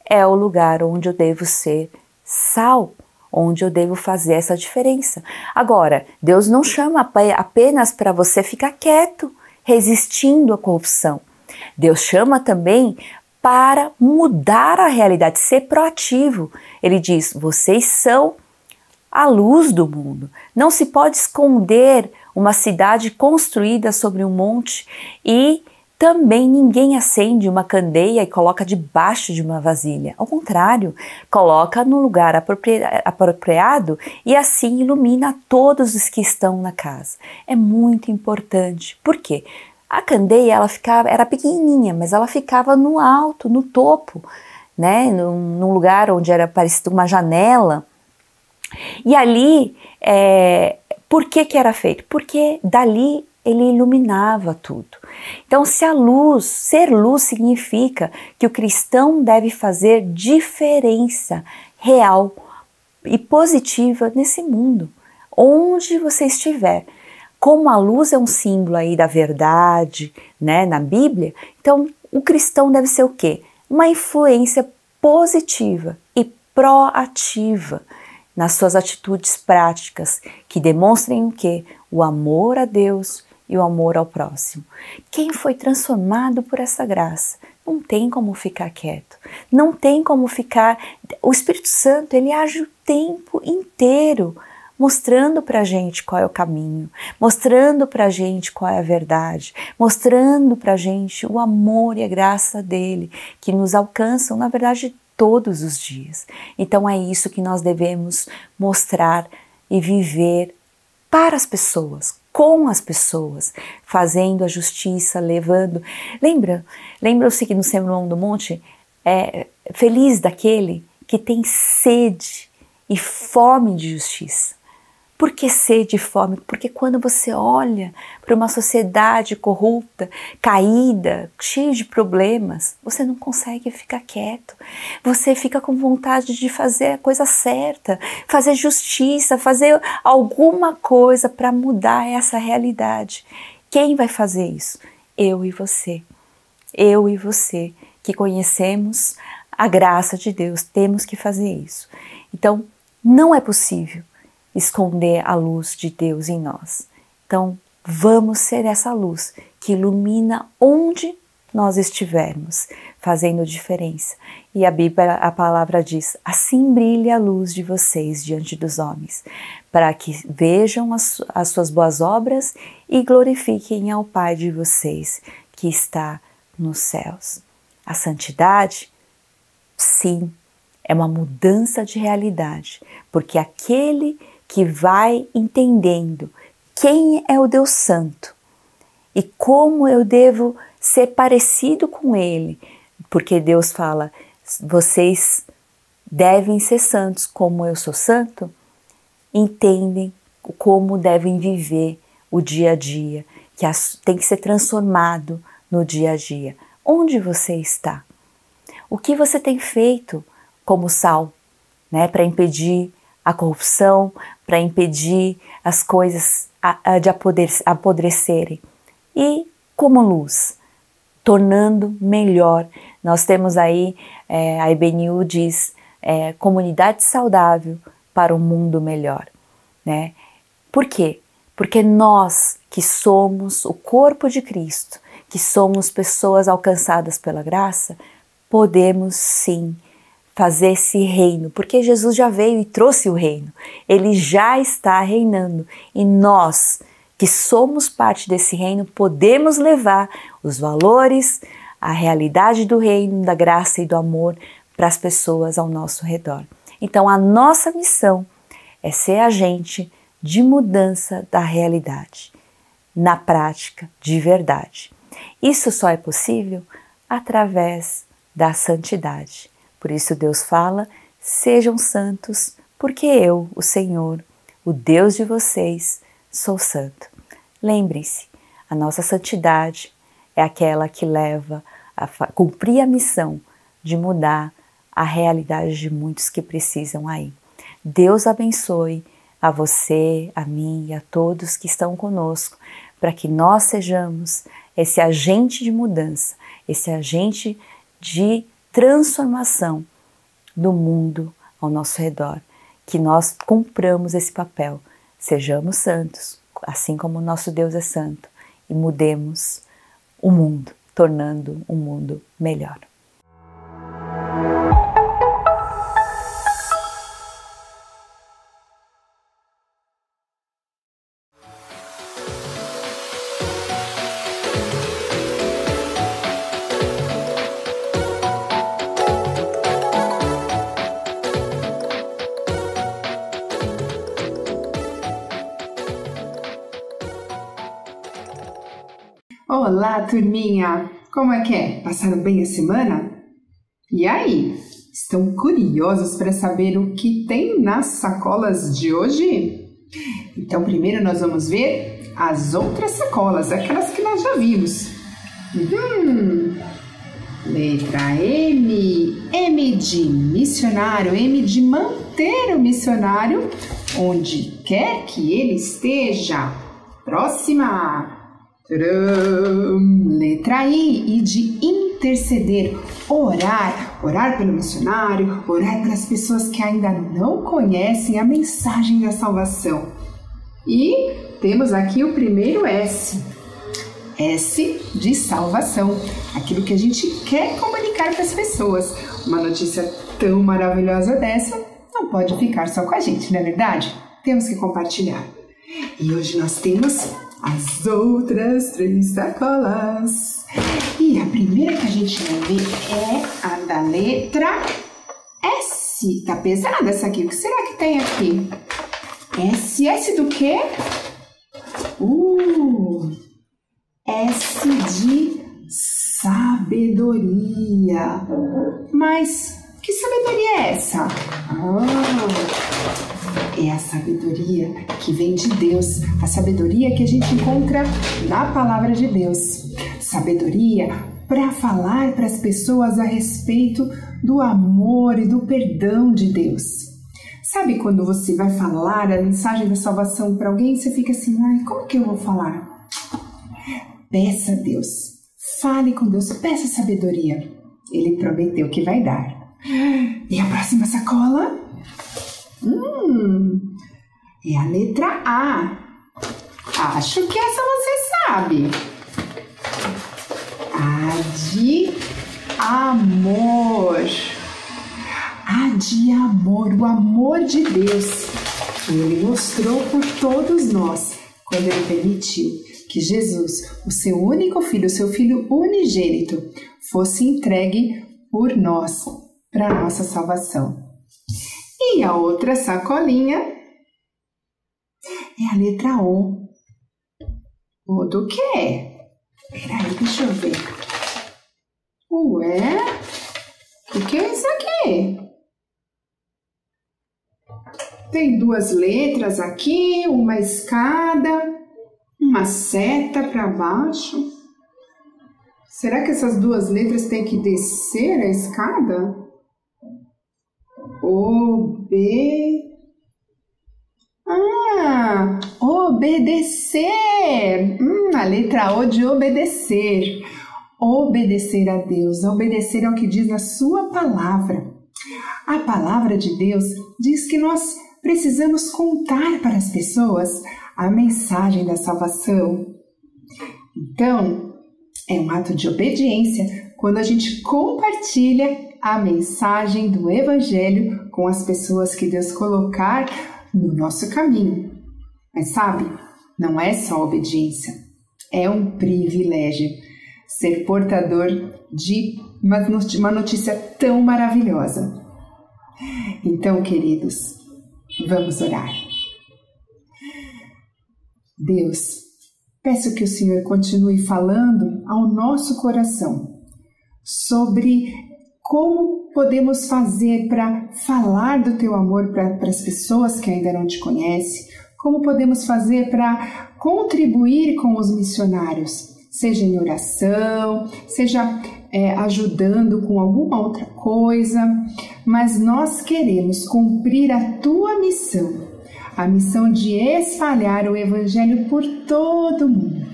é o lugar onde eu devo ser sal, onde eu devo fazer essa diferença. Agora, Deus não chama apenas para você ficar quieto, resistindo à corrupção. Deus chama também para mudar a realidade, ser proativo. Ele diz: vocês são a luz do mundo. Não se pode esconder uma cidade construída sobre um monte, e também ninguém acende uma candeia e coloca debaixo de uma vasilha. Ao contrário, coloca no lugar apropriado e assim ilumina todos os que estão na casa. É muito importante. Por quê? A candeia era pequenininha, mas ela ficava no alto, no topo, né, num lugar onde era parecido uma janela. E ali, por que era feito? Porque dali ele iluminava tudo. Então, ser luz significa que o cristão deve fazer diferença real e positiva nesse mundo, onde você estiver. Como a luz é um símbolo aí da verdade, né, na Bíblia, então o cristão deve ser o quê? Uma influência positiva e proativa nas suas atitudes práticas, que demonstrem o quê? O amor a Deus e o amor ao próximo. Quem foi transformado por essa graça não tem como ficar quieto, não tem como ficar... O Espírito Santo, ele age o tempo inteiro, mostrando pra gente qual é o caminho, mostrando pra gente qual é a verdade, mostrando pra gente o amor e a graça dele, que nos alcançam, na verdade, todos os dias. Então é isso que nós devemos mostrar e viver para as pessoas, com as pessoas, fazendo a justiça, levando... Lembra-se que no Sermão do Monte, feliz daquele que tem sede e fome de justiça. Por que sede e fome? Porque quando você olha para uma sociedade corrupta, caída, cheia de problemas, você não consegue ficar quieto. Você fica com vontade de fazer a coisa certa, fazer justiça, fazer alguma coisa para mudar essa realidade. Quem vai fazer isso? Eu e você. Eu e você, que conhecemos a graça de Deus, temos que fazer isso. Então, não é possível esconder a luz de Deus em nós. Então, vamos ser essa luz que ilumina onde nós estivermos, fazendo diferença. E a Bíblia, a palavra diz, assim brilhe a luz de vocês diante dos homens, para que vejam as suas boas obras e glorifiquem ao Pai de vocês, que está nos céus. A santidade, sim, é uma mudança de realidade, porque aquele que vai entendendo quem é o Deus Santo e como eu devo ser parecido com Ele, porque Deus fala, vocês devem ser santos como eu sou santo, entendem como devem viver o dia a dia, que tem que ser transformado no dia a dia. Onde você está? O que você tem feito como sal, né, para impedir a corrupção, para impedir as coisas de apodrecerem. E como luz, tornando melhor. Nós temos aí, a IBNU diz, comunidade saudável para um mundo melhor. Né? Por quê? Porque nós que somos o corpo de Cristo, que somos pessoas alcançadas pela graça, podemos sim fazer esse reino, porque Jesus já veio e trouxe o reino, ele já está reinando e nós que somos parte desse reino podemos levar os valores, a realidade do reino, da graça e do amor para as pessoas ao nosso redor. Então a nossa missão é ser agente de mudança da realidade, na prática, de verdade. Isso só é possível através da santidade. Por isso Deus fala, sejam santos, porque eu, o Senhor, o Deus de vocês, sou santo. Lembrem-se, a nossa santidade é aquela que leva a cumprir a missão de mudar a realidade de muitos que precisam aí. Deus abençoe a você, a mim e a todos que estão conosco, para que nós sejamos esse agente de mudança, esse agente de transformação do mundo ao nosso redor, que nós cumpramos esse papel, sejamos santos, assim como o nosso Deus é santo, e mudemos o mundo, tornando um mundo melhor. Olá, turminha! Como é que é? Passaram bem a semana? E aí? Estão curiosos para saber o que tem nas sacolas de hoje? Então, primeiro nós vamos ver as outras sacolas, aquelas que nós já vimos. Letra M. M de missionário, M de manter o missionário onde quer que ele esteja. Próxima. Letra I. I de interceder, orar pelo missionário, orar pelas pessoas que ainda não conhecem a mensagem da salvação. E temos aqui o primeiro S. S de salvação, aquilo que a gente quer comunicar para as pessoas. Uma notícia tão maravilhosa dessa não pode ficar só com a gente, não é verdade? Temos que compartilhar. E hoje nós temos as outras 3 sacolas. E a primeira que a gente vai ver é a da letra S. Tá pesada essa aqui. O que será que tem aqui? S. S do quê? S de sabedoria. Mas que sabedoria é essa? É a sabedoria que vem de Deus, a sabedoria que a gente encontra na palavra de Deus. Sabedoria para falar para as pessoas a respeito do amor e do perdão de Deus. Sabe quando você vai falar a mensagem da salvação para alguém, você fica assim, como que eu vou falar? Peça a Deus, fale com Deus, peça sabedoria. Ele prometeu que vai dar. E a próxima sacola? É a letra A. Acho que essa você sabe. A de amor. A de amor, o amor de Deus que Ele mostrou por todos nós quando Ele permitiu que Jesus, o seu único filho, o seu filho unigênito, fosse entregue por nós para a nossa salvação. E a outra sacolinha é a letra O. O do quê? Peraí, deixa eu ver. Ué? O que é isso aqui? Tem 2 letras aqui, uma escada, uma seta para baixo. Será que essas 2 letras têm que descer a escada? Obedecer. A letra O de obedecer. Obedecer a Deus, obedecer ao que diz na sua palavra. A palavra de Deus diz que nós precisamos contar para as pessoas a mensagem da salvação. Então, é um ato de obediência quando a gente compartilha a mensagem do Evangelho com as pessoas que Deus colocar no nosso caminho. Mas sabe, não é só obediência, é um privilégio ser portador de uma notícia tão maravilhosa. Então, queridos, vamos orar. Deus, peço que o Senhor continue falando ao nosso coração sobre como podemos fazer para falar do Teu amor para as pessoas que ainda não Te conhecem, como podemos fazer para contribuir com os missionários, seja em oração, seja ajudando com alguma outra coisa, mas nós queremos cumprir a Tua missão, a missão de espalhar o Evangelho por todo o mundo,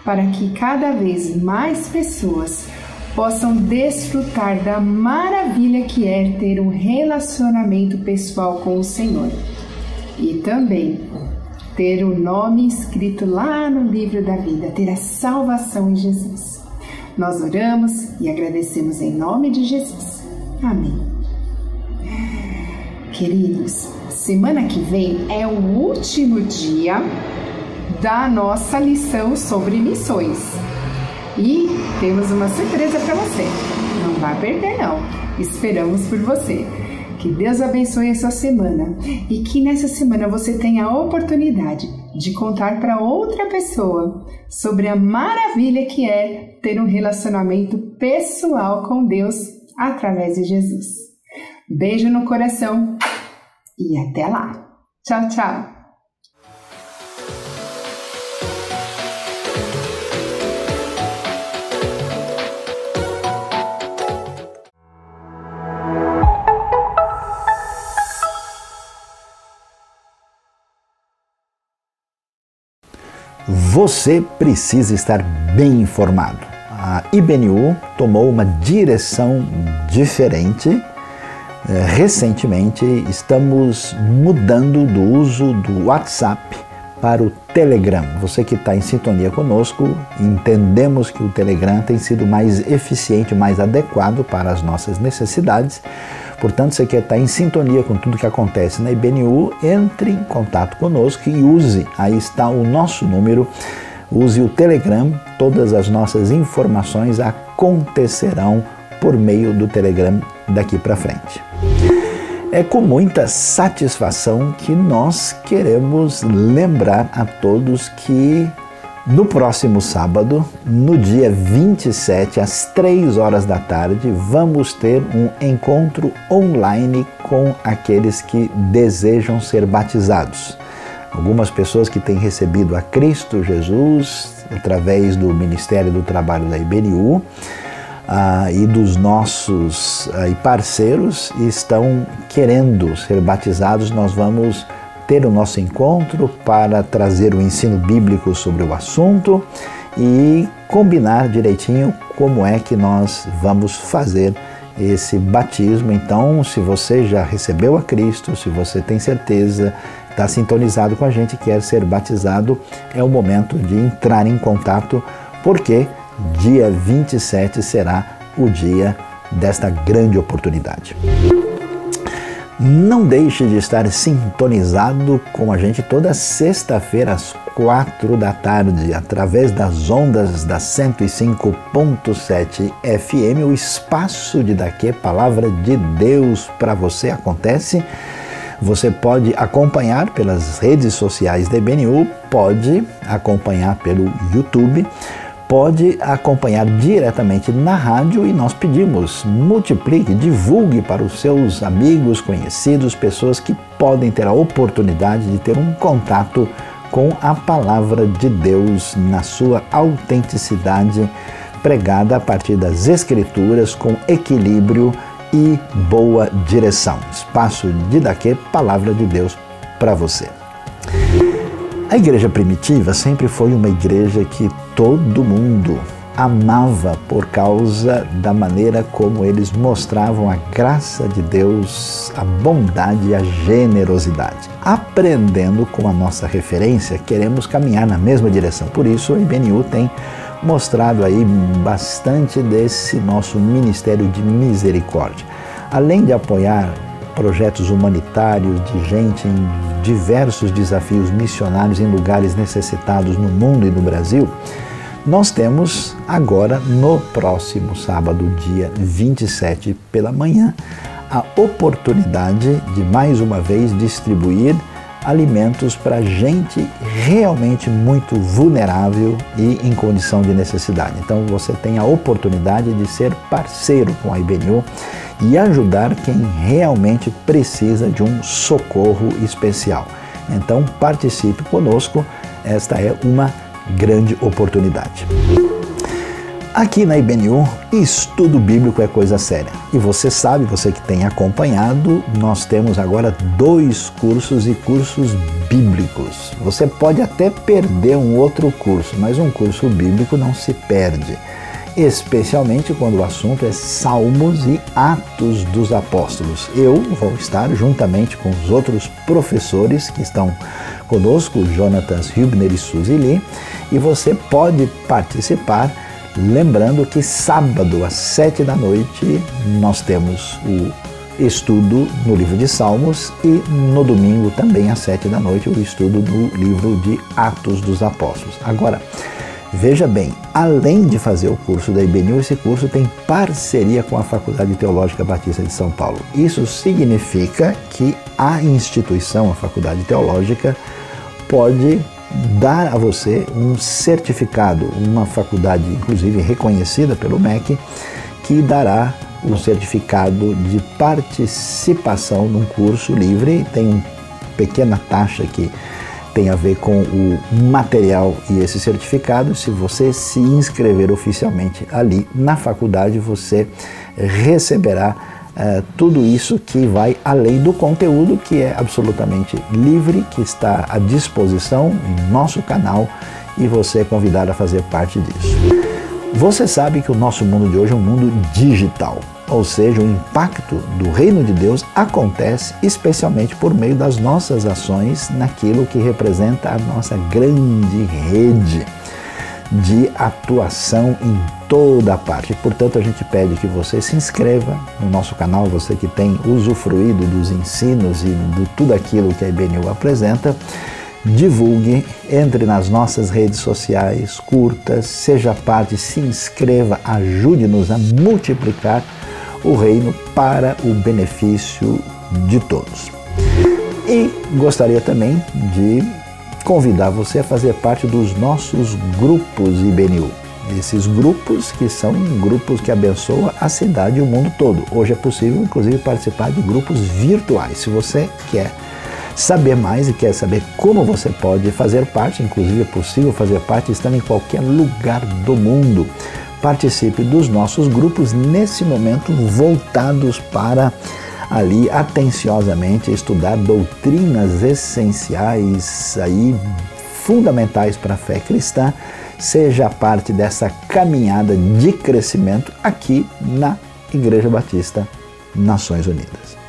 para que cada vez mais pessoas possam desfrutar da maravilha que é ter um relacionamento pessoal com o Senhor e também ter o nome escrito lá no livro da vida, ter a salvação em Jesus. Nós oramos e agradecemos em nome de Jesus. Amém. Queridos, semana que vem é o último dia da nossa lição sobre missões. E temos uma surpresa para você. Não vai perder não. Esperamos por você. Que Deus abençoe a sua semana e que nessa semana você tenha a oportunidade de contar para outra pessoa sobre a maravilha que é ter um relacionamento pessoal com Deus através de Jesus. Beijo no coração e até lá. Tchau, tchau. Você precisa estar bem informado. A IBNU tomou uma direção diferente. Recentemente estamos mudando do uso do WhatsApp para o Telegram. Você que está em sintonia conosco, entendemos que o Telegram tem sido mais eficiente, mais adequado para as nossas necessidades. Portanto, você que está em sintonia com tudo que acontece na IBNU, entre em contato conosco e use, aí está o nosso número, use o Telegram, todas as nossas informações acontecerão por meio do Telegram daqui para frente. É com muita satisfação que nós queremos lembrar a todos que no próximo sábado, no dia 27, às 3 horas da tarde, vamos ter um encontro online com aqueles que desejam ser batizados. Algumas pessoas que têm recebido a Cristo Jesus através do Ministério do Trabalho da IBNU e dos nossos parceiros estão querendo ser batizados. Nós vamos ter o nosso encontro para trazer o ensino bíblico sobre o assunto e combinar direitinho como é que nós vamos fazer esse batismo. Então, se você já recebeu a Cristo, se você tem certeza, está sintonizado com a gente, quer ser batizado, é o momento de entrar em contato, porque dia 27 será o dia desta grande oportunidade. Não deixe de estar sintonizado com a gente toda sexta-feira às 4 da tarde, através das ondas da 105.7 FM, o Espaço Didaquê, Palavra de Deus para você acontece. Você pode acompanhar pelas redes sociais da IBNU, pode acompanhar pelo YouTube, pode acompanhar diretamente na rádio e nós pedimos, multiplique, divulgue para os seus amigos, conhecidos, pessoas que podem ter a oportunidade de ter um contato com a Palavra de Deus na sua autenticidade, pregada a partir das Escrituras com equilíbrio e boa direção. Espaço Didaquê, Palavra de Deus para você. A igreja primitiva sempre foi uma igreja que todo mundo amava por causa da maneira como eles mostravam a graça de Deus, a bondade e a generosidade. Aprendendo com a nossa referência, queremos caminhar na mesma direção. Por isso, a IBNU tem mostrado aí bastante desse nosso ministério de misericórdia. Além de apoiar projetos humanitários de gente em diversos desafios missionários em lugares necessitados no mundo e no Brasil, nós temos agora, no próximo sábado, dia 27 pela manhã, a oportunidade de mais uma vez distribuir alimentos para gente realmente muito vulnerável e em condição de necessidade. Então você tem a oportunidade de ser parceiro com a IBNU e ajudar quem realmente precisa de um socorro especial. Então participe conosco, esta é uma grande oportunidade. Aqui na IBNU, estudo bíblico é coisa séria. E você sabe, você que tem acompanhado, nós temos agora 2 cursos e cursos bíblicos. Você pode até perder um outro curso, mas um curso bíblico não se perde. Especialmente quando o assunto é Salmos e Atos dos Apóstolos. Eu vou estar juntamente com os outros professores que estão conosco, Jonatas Hübner e Suzy Lee, e você pode participar. Lembrando que sábado às 7 da noite nós temos o estudo no livro de Salmos e no domingo também às 7 da noite o estudo no livro de Atos dos Apóstolos. Agora, veja bem, além de fazer o curso da IBNU, esse curso tem parceria com a Faculdade Teológica Batista de São Paulo. Isso significa que a instituição, a Faculdade Teológica, pode dar a você um certificado, uma faculdade inclusive reconhecida pelo MEC, que dará o certificado de participação num curso livre. Tem uma pequena taxa que tem a ver com o material e esse certificado. Se você se inscrever oficialmente ali na faculdade, você receberá tudo isso que vai além do conteúdo, que é absolutamente livre, que está à disposição em nosso canal, e você é convidado a fazer parte disso. Você sabe que o nosso mundo de hoje é um mundo digital, ou seja, o impacto do reino de Deus acontece especialmente por meio das nossas ações naquilo que representa a nossa grande rede de atuação em toda a parte. Portanto, a gente pede que você se inscreva no nosso canal, você que tem usufruído dos ensinos e de tudo aquilo que a IBNU apresenta. Divulgue, entre nas nossas redes sociais, curta, seja parte, se inscreva, ajude-nos a multiplicar o reino para o benefício de todos. E gostaria também de convidar você a fazer parte dos nossos grupos IBNU. Esses grupos que são grupos que abençoam a cidade e o mundo todo. Hoje é possível, inclusive, participar de grupos virtuais. Se você quer saber mais e quer saber como você pode fazer parte, inclusive é possível fazer parte estando em qualquer lugar do mundo, participe dos nossos grupos nesse momento voltados para ali atenciosamente estudar doutrinas essenciais aí fundamentais para a fé cristã. Seja parte dessa caminhada de crescimento aqui na Igreja Batista Nações Unidas.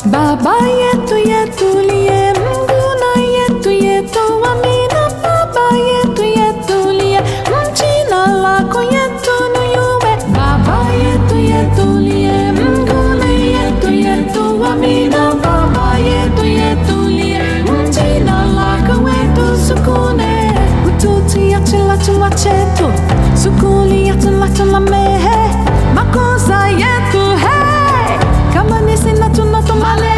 Baba yetu yetu liye mguna yetu yetu amina. Baba yetu liye mchina lako yetu nuyume. Baba yetu liye mguna yetu amina. Baba yetu liye mchina lako wetu sukune. Ututi yatila tila chetu sukuli yatila tila mehe. Makosa yetu hey kama nisina tunatomalhe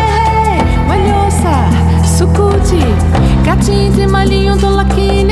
waliosa sukuti katiti malion to lakini